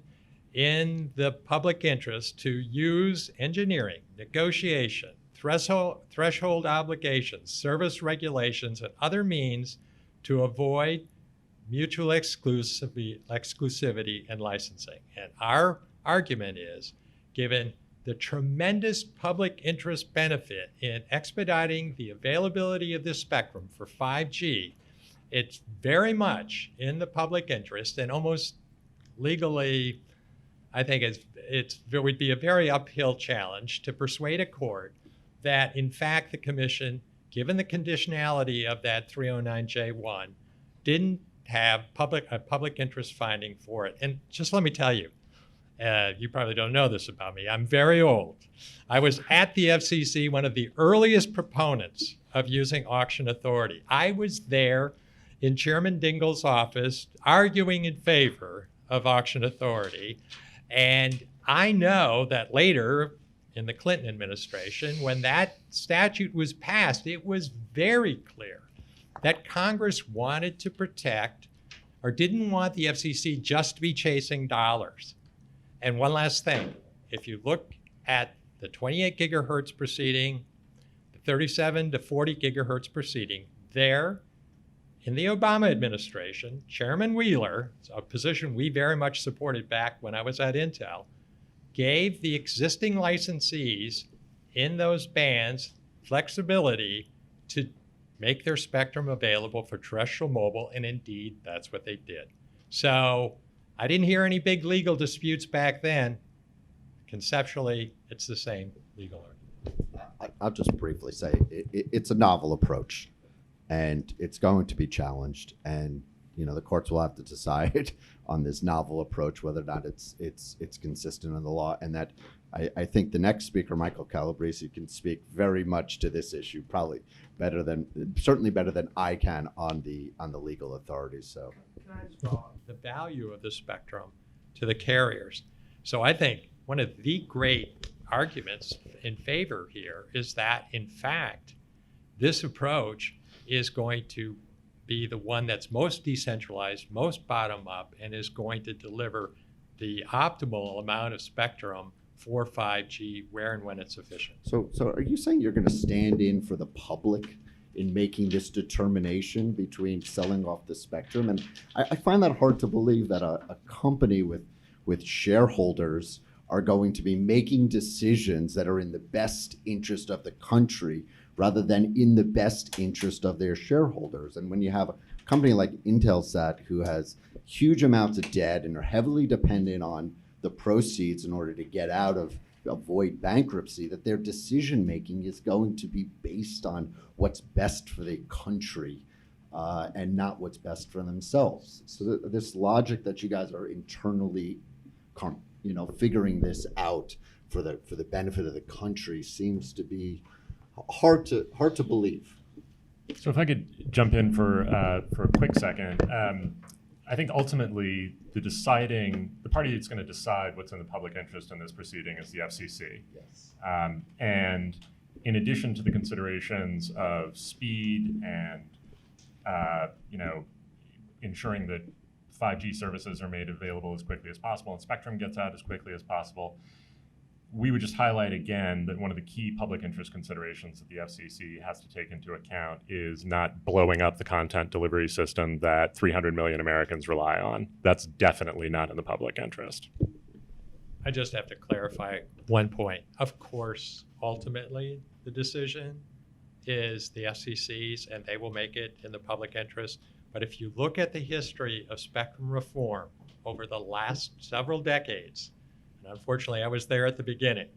in the public interest to use engineering, negotiation, threshold obligations, service regulations, and other means to avoid mutual exclusivity and licensing. And our argument is, given the tremendous public interest benefit in expediting the availability of this spectrum for 5G, it's very much in the public interest and almost legally, I think it would be a very uphill challenge to persuade a court that, in fact, the commission, given the conditionality of that 309J1, didn't have a public interest finding for it. And just let me tell you, you probably don't know this about me. I'm very old. I was at the FCC, one of the earliest proponents of using auction authority. I was there in Chairman Dingell's office arguing in favor of auction authority. And I know that later in the Clinton administration, when that statute was passed, it was very clear that Congress wanted to protect or didn't want the FCC just to be chasing dollars. And one last thing, if you look at the 28 gigahertz proceeding, the 37 to 40 gigahertz proceeding, there in the Obama administration, Chairman Wheeler, a position we very much supported back when I was at Intel, gave the existing licensees in those bands flexibility to make their spectrum available for terrestrial mobile, and indeed, that's what they did. So I didn't hear any big legal disputes back then. Conceptually, it's the same legal argument. I'll just briefly say it's a novel approach, and it's going to be challenged. And the courts will have to decide on this novel approach whether or not it's consistent in the law. And that I think the next speaker, Michael Calabrese, can speak very much to this issue, probably certainly better than I can on the legal authorities. So the value of the spectrum to the carriers. So I think one of the great arguments in favor here is that, in fact, this approach is going to be the one that's most decentralized, most bottom-up, and is going to deliver the optimal amount of spectrum for 5G where and when it's efficient. So are you saying you're going to stand in for the public in making this determination between selling off the spectrum? And I find that hard to believe that a company with shareholders are going to be making decisions that are in the best interest of the country rather than in the best interest of their shareholders. And when you have a company like Intelsat, who has huge amounts of debt and are heavily dependent on the proceeds in order to avoid bankruptcy, that their decision making is going to be based on what's best for the country and not what's best for themselves. So this logic that you guys are internally figuring this out for the benefit of the country seems to be hard to believe. So if I could jump in for a quick second, I think ultimately the party that's going to decide what's in the public interest in this proceeding is the FCC. Yes. And in addition to the considerations of speed and ensuring that 5G services are made available as quickly as possible and spectrum gets out as quickly as possible, we would just highlight again that one of the key public interest considerations that the FCC has to take into account is not blowing up the content delivery system that 300 million Americans rely on. That's definitely not in the public interest. I just have to clarify one point. Of course, ultimately, the decision is the FCC's, and they will make it in the public interest. But if you look at the history of spectrum reform over the last several decades, and unfortunately I was there at the beginning,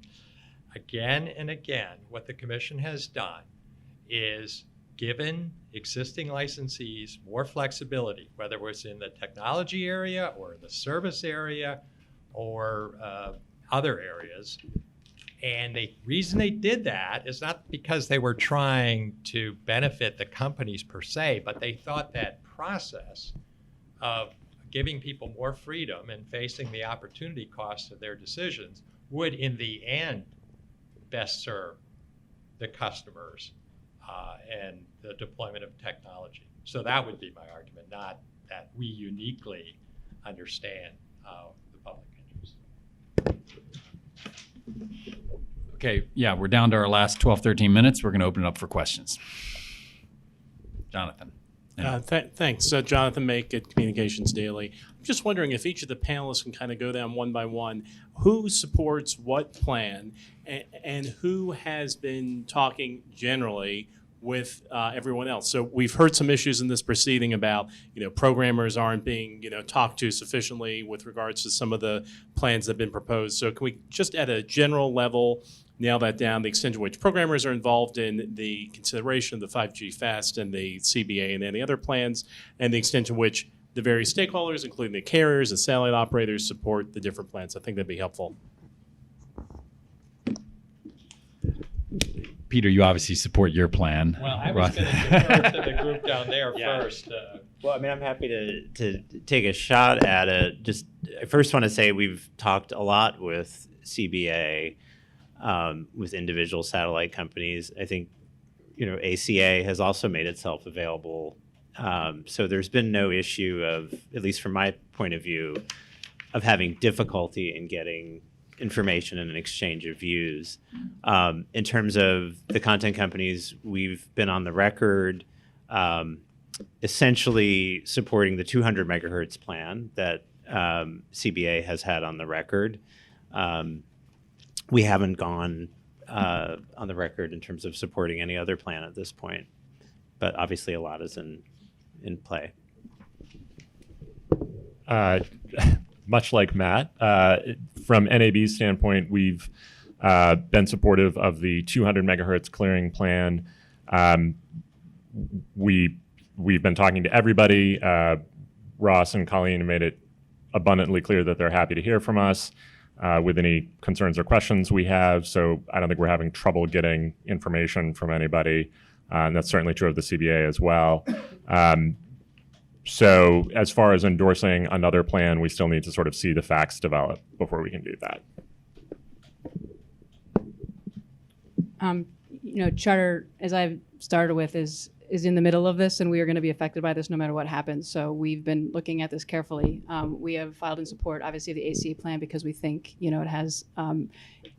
again and again, what the commission has done is given existing licensees more flexibility, whether it was in the technology area or the service area or other areas. And the reason they did that is not because they were trying to benefit the companies per se, but they thought that process of giving people more freedom and facing the opportunity costs of their decisions would, in the end, best serve the customers and the deployment of technology. So that would be my argument, not that we uniquely understand the public interest. Okay, yeah, we're down to our last 12, 13 minutes. We're going to open it up for questions. Jonathan. Thanks. Jonathan Make at Communications Daily. I'm just wondering if each of the panelists can kind of go down one by one. Who supports what plan and who has been talking generally with everyone else? So we've heard some issues in this proceeding about, programmers aren't being, talked to sufficiently with regards to some of the plans that have been proposed. So can we just at a general level nail that down, the extent to which programmers are involved in the consideration of the 5G Fast and the CBA and any other plans, and the extent to which the various stakeholders, including the carriers and satellite operators, support the different plans? I think that'd be helpful. Peter, you obviously support your plan. Well, I was going to defer to the group down there first. Well, I'm happy to take a shot at it. Just, I first want to say we've talked a lot with CBA, with individual satellite companies. I think, ACA has also made itself available. So there's been no issue of, at least from my point of view, of having difficulty in getting information and an exchange of views. In terms of the content companies, we've been on the record essentially supporting the 200 megahertz plan that CBA has had on the record. We haven't gone on the record in terms of supporting any other plan at this point, but obviously a lot is in play. Much like Matt, from NAB's standpoint, we've been supportive of the 200 megahertz clearing plan. We've been talking to everybody. Ross and Colleen made it abundantly clear that they're happy to hear from us with any concerns or questions we have. So I don't think we're having trouble getting information from anybody. And that's certainly true of the CBA as well. So as far as endorsing another plan, we still need to sort of see the facts develop before we can do that. Charter, as I've started with, is in the middle of this, and we are going to be affected by this no matter what happens. So we've been looking at this carefully. We have filed in support, obviously, of the ACA plan because we think, it has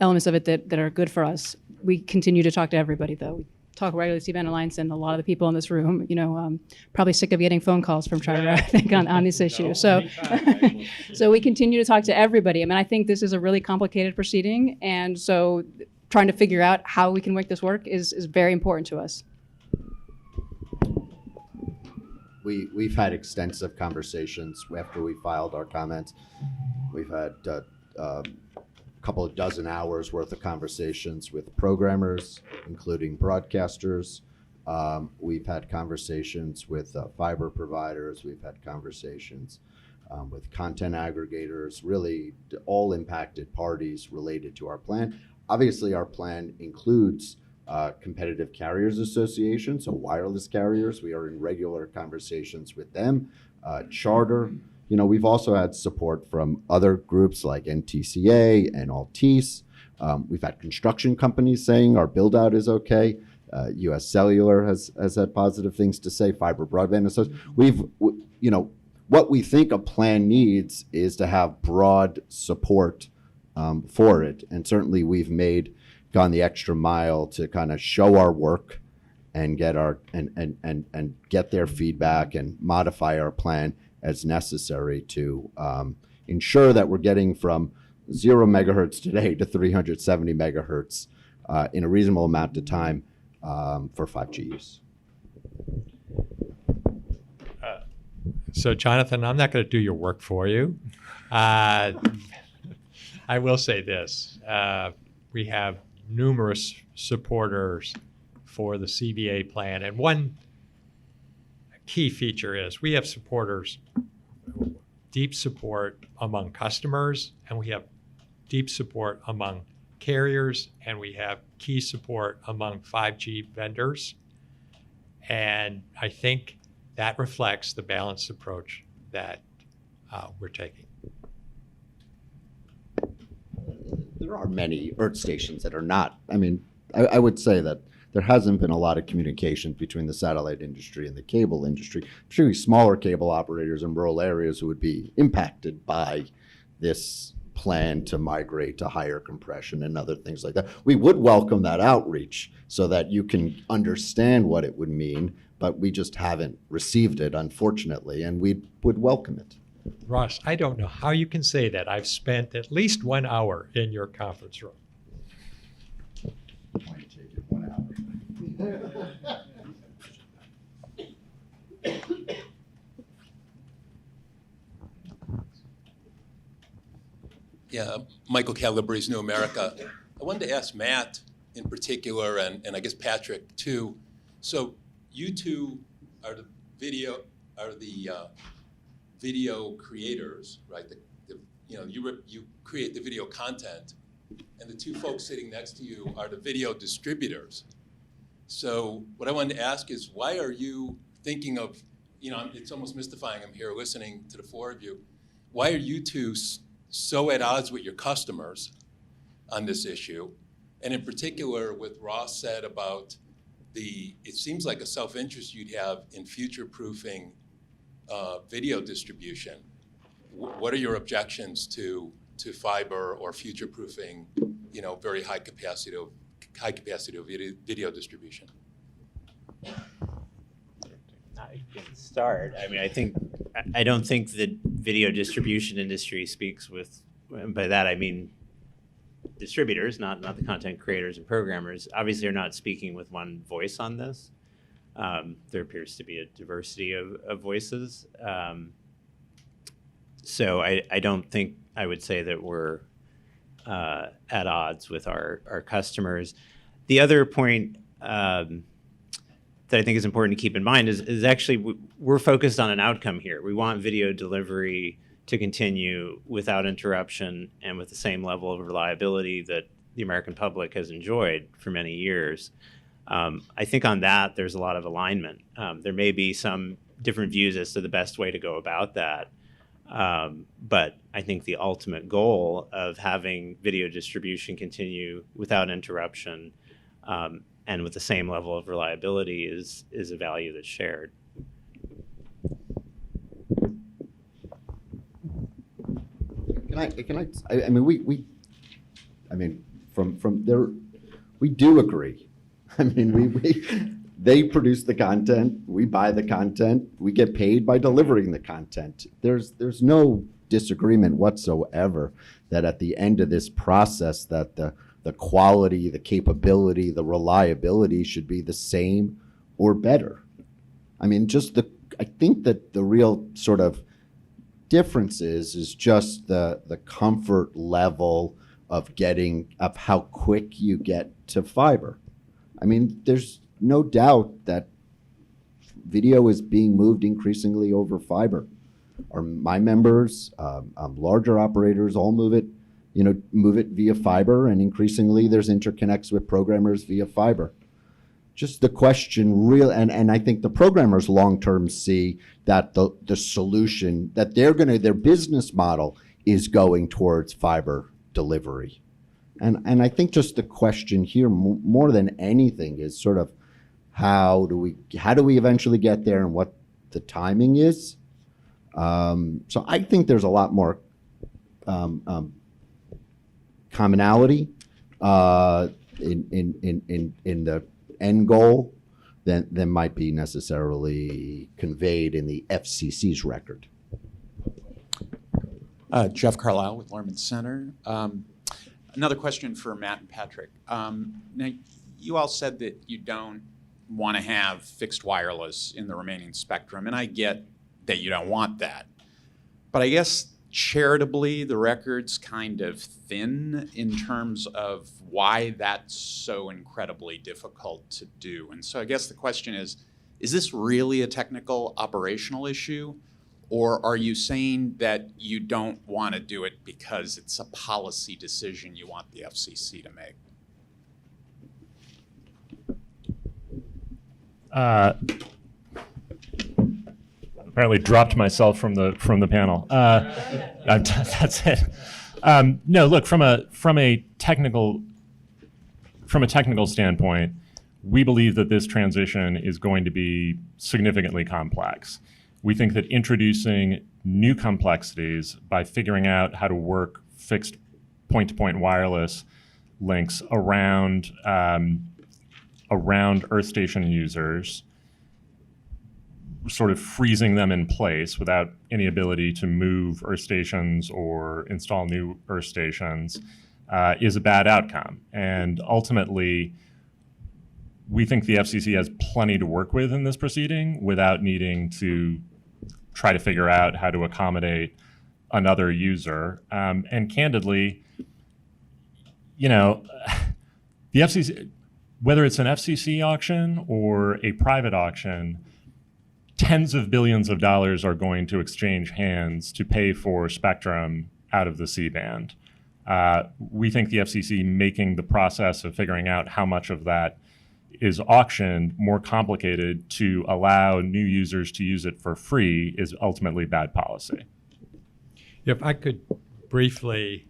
elements of it that are good for us. We continue to talk to everybody, though. We talk regularly to C-Band Alliance, and a lot of the people in this room, probably sick of getting phone calls from Charter, I think, on this issue. So we continue to talk to everybody. I think this is a really complicated proceeding, and so trying to figure out how we can make this work is very important to us. We've had extensive conversations after we filed our comments. We've had a couple of dozen hours worth of conversations with programmers, including broadcasters. We've had conversations with fiber providers. We've had conversations with content aggregators, really all impacted parties related to our plan. Obviously, our plan includes Competitive Carriers Association, so wireless carriers. We are in regular conversations with them. Charter. We've also had support from other groups like NTCA and Altice. We've had construction companies saying our build out is okay. US Cellular has had positive things to say. Fiber Broadband Association. What we think a plan needs is to have broad support for it, and certainly we've gone the extra mile to kind of show our work and get and get their feedback and modify our plan as necessary to ensure that we're getting from 0 megahertz today to 370 megahertz in a reasonable amount of time for 5G use. So, Jonathan, I'm not going to do your work for you. I will say this. We have numerous supporters for the CBA plan. And one key feature is we have supporters, deep support among customers, and we have deep support among carriers, and we have key support among 5G vendors. And I think that reflects the balanced approach that we're taking. There are many earth stations that are not. I would say that there hasn't been a lot of communication between the satellite industry and the cable industry, particularly smaller cable operators in rural areas who would be impacted by this plan to migrate to higher compression and other things like that. We would welcome that outreach so that you can understand what it would mean, but we just haven't received it, unfortunately, and we would welcome it. Ross, I don't know how you can say that. I've spent at least 1 hour in your conference room. Yeah, Michael Calabrese, New America. I wanted to ask Matt in particular, and I guess Patrick too. So you two are the video creators, right? You create the video content, and the two folks sitting next to you are the video distributors. So what I wanted to ask is, why are you thinking of, it's almost mystifying. I'm here listening to the four of you. Why are you two so at odds with your customers on this issue? And in particular, what Ross said about it seems like a self-interest you'd have in future-proofing video distribution. What are your objections to fiber or future-proofing, very high capacity video distribution? I can start. I mean, I don't think the video distribution industry speaks with, by that I mean distributors, not the content creators and programmers, obviously are not speaking with one voice on this. There appears to be a diversity of voices. So I don't think I would say that we're at odds with our customers. The other point that I think is important to keep in mind is actually we're focused on an outcome here. We want video delivery to continue without interruption and with the same level of reliability that the American public has enjoyed for many years. I think on that, there's a lot of alignment. There may be some different views as to the best way to go about that. But I think the ultimate goal of having video distribution continue without interruption and with the same level of reliability is a value that's shared. From there, we do agree. They produce the content, we buy the content, we get paid by delivering the content. There's no disagreement whatsoever that at the end of this process that the quality, the capability, the reliability should be the same or better. I think that the real sort of difference is just the comfort level of how quick you get to fiber. There's no doubt that video is being moved increasingly over fiber. My members, larger operators, all move it via fiber, and increasingly there's interconnects with programmers via fiber. Just the question and I think the programmers long-term see that the solution that their business model is going towards fiber delivery. And I think just the question here more than anything is sort of how do we eventually get there and what the timing is. So I think there's a lot more commonality in the end goal than might be necessarily conveyed in the FCC's record. Jeff Carlisle with Lorman Center. Another question for Matt and Patrick. Now, you all said that you don't want to have fixed wireless in the remaining spectrum, and I get that you don't want that. But I guess charitably, the record's kind of thin in terms of why that's so incredibly difficult to do. And so I guess the question is this really a technical operational issue? Or are you saying that you don't want to do it because it's a policy decision you want the FCC to make? Apparently dropped myself from the panel. That's it. No, look, from a technical standpoint, we believe that this transition is going to be significantly complex. We think that introducing new complexities by figuring out how to work fixed point-to-point wireless links around Earth station users sort of freezing them in place without any ability to move earth stations or install new earth stations is a bad outcome. And ultimately, we think the FCC has plenty to work with in this proceeding without needing to try to figure out how to accommodate another user. And candidly, you know, the FCC, whether it's an FCC auction or a private auction, tens of billions of dollars are going to exchange hands to pay for spectrum out of the C-band. We think the FCC making the process of figuring out how much of that is auctioned more complicated to allow new users to use it for free is ultimately bad policy. If I could briefly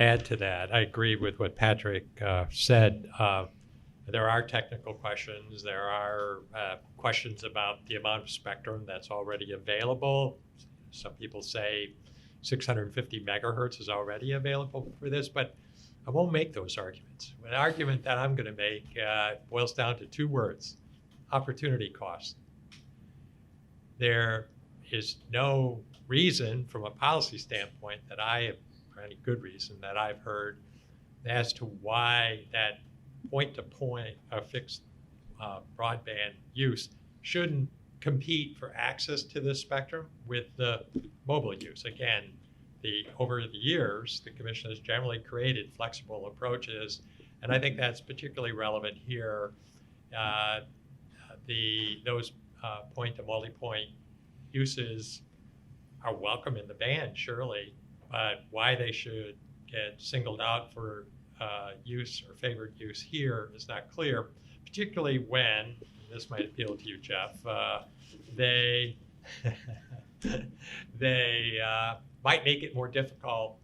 add to that, I agree with what Patrick said. There are technical questions. There are questions about the amount of spectrum that's already available. Some people say 650 megahertz is already available for this, but I won't make those arguments. The argument that I'm going to make boils down to two words: opportunity cost. There is no reason from a policy standpoint that I have, or any good reason that I've heard, as to why that point-to-point fixed broadband use shouldn't compete for access to this spectrum with the mobile use. Again, over the years, the Commission has generally created flexible approaches, and I think that's particularly relevant here. Those point-to-multipoint uses are welcome in the band, surely, but why they should get singled out for use or favored use here is not clear, particularly when, this might appeal to you, Jeff, they might make it more difficult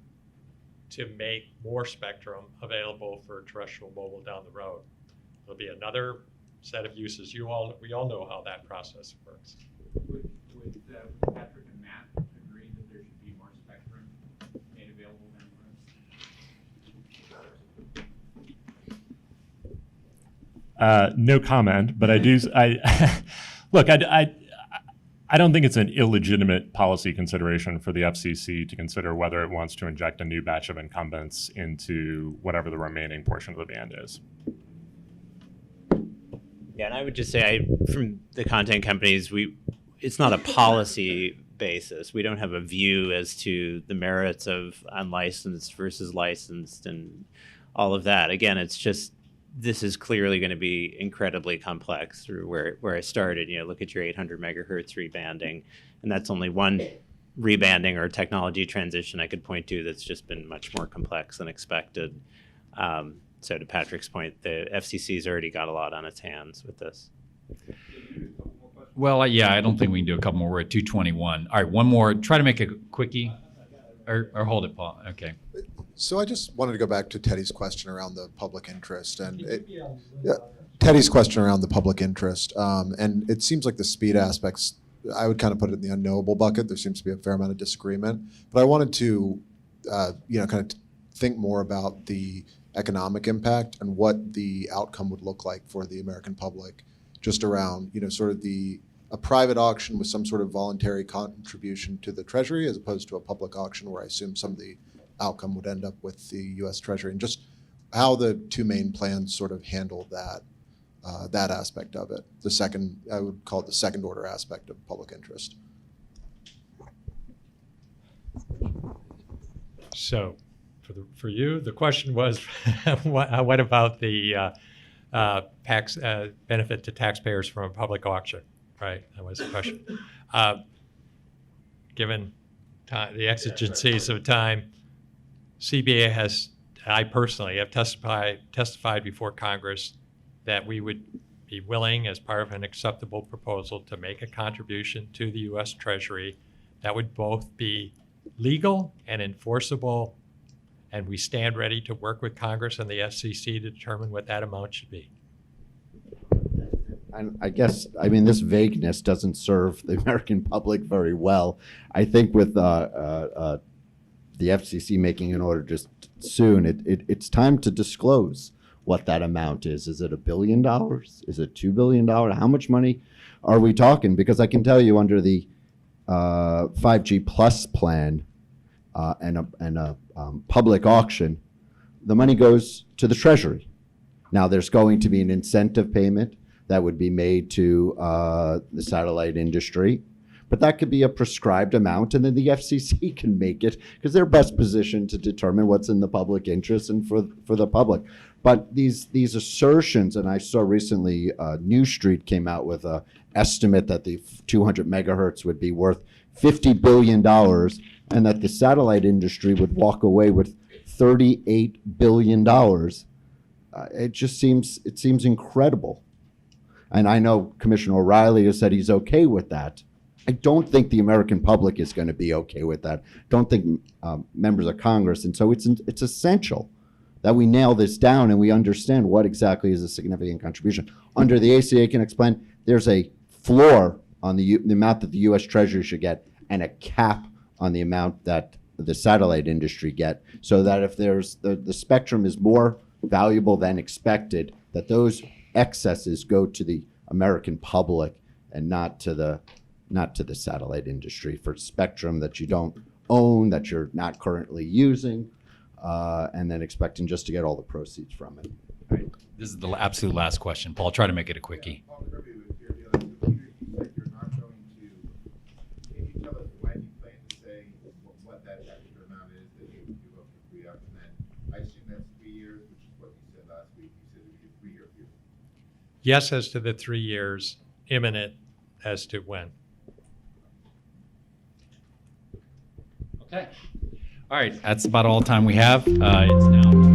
to make more spectrum available for terrestrial mobile down the road. There'll be another set of uses. We all know how that process works. Would Patrick and Matt agree that there should be more spectrum made available down the road? No comment, but I do. Look, I don't think it's an illegitimate policy consideration for the FCC to consider whether it wants to inject a new batch of incumbents into whatever the remaining portion of the band is. Yeah, and I would just say, from the content companies, it's not a policy basis. We don't have a view as to the merits of unlicensed versus licensed and all of that. Again, it's just, this is clearly going to be incredibly complex through where I started. You know, look at your 800 megahertz rebanding, and that's only one rebanding or technology transition I could point to that's just been much more complex than expected. So to Patrick's point, the FCC's already got a lot on its hands with this. Well, yeah, I don't think we can do a couple more. We're at 2:21. All right, one more. Try to make a quickie, or hold it, Paul. Okay. So I just wanted to go back to Teddy's question around the public interest, and Teddy's question around the public interest, and it seems like the speed aspects, I would kind of put it in the unknowable bucket. There seems to be a fair amount of disagreement, but I wanted to, kind of think more about the economic impact and what the outcome would look like for the American public, just around, sort of a private auction with some sort of voluntary contribution to the Treasury, as opposed to a public auction where I assume some of the outcome would end up with the U.S. Treasury, and just how the two main plans sort of handle that aspect of it. The second, I would call it the second order aspect of public interest. So, for you, the question was, what about the tax benefit to taxpayers from a public auction? Right, that was the question. Given the exigencies of time, CBA I personally have testified before Congress that we would be willing, as part of an acceptable proposal, to make a contribution to the U.S. Treasury that would both be legal and enforceable, and we stand ready to work with Congress and the FCC to determine what that amount should be. And I guess, this vagueness doesn't serve the American public very well. I think with the FCC making an order just soon, it's time to disclose what that amount is. Is it $1 billion? Is it $2 billion? How much money are we talking? Because I can tell you under the 5G Plus plan and a public auction, the money goes to the Treasury. Now, there's going to be an incentive payment that would be made to the satellite industry, but that could be a prescribed amount, and then the FCC can make it because they're best positioned to determine what's in the public interest and for the public. But these assertions, and I saw recently New Street came out with an estimate that the 200 megahertz would be worth $50 billion, and that the satellite industry would walk away with $38 billion. It seems incredible. And I know Commissioner O'Reilly has said he's okay with that. I don't think the American public is going to be okay with that. Don't think members of Congress. And so it's essential that we nail this down and we understand what exactly is a significant contribution. Under the CCA Connects plan, there's a floor on the amount that the U.S. Treasury should get and a cap on the amount that the satellite industry get, so that if there's the spectrum is more valuable than expected, that those excesses go to the American public and not to the satellite industry for spectrum that you don't own, that you're not currently using, and then expecting just to get all the proceeds from it. All right. This is the absolute last question. Paul, try to make it a quickie. Yes, as to the 3 years, imminent as to when. Okay. All right. That's about all the time we have. It's now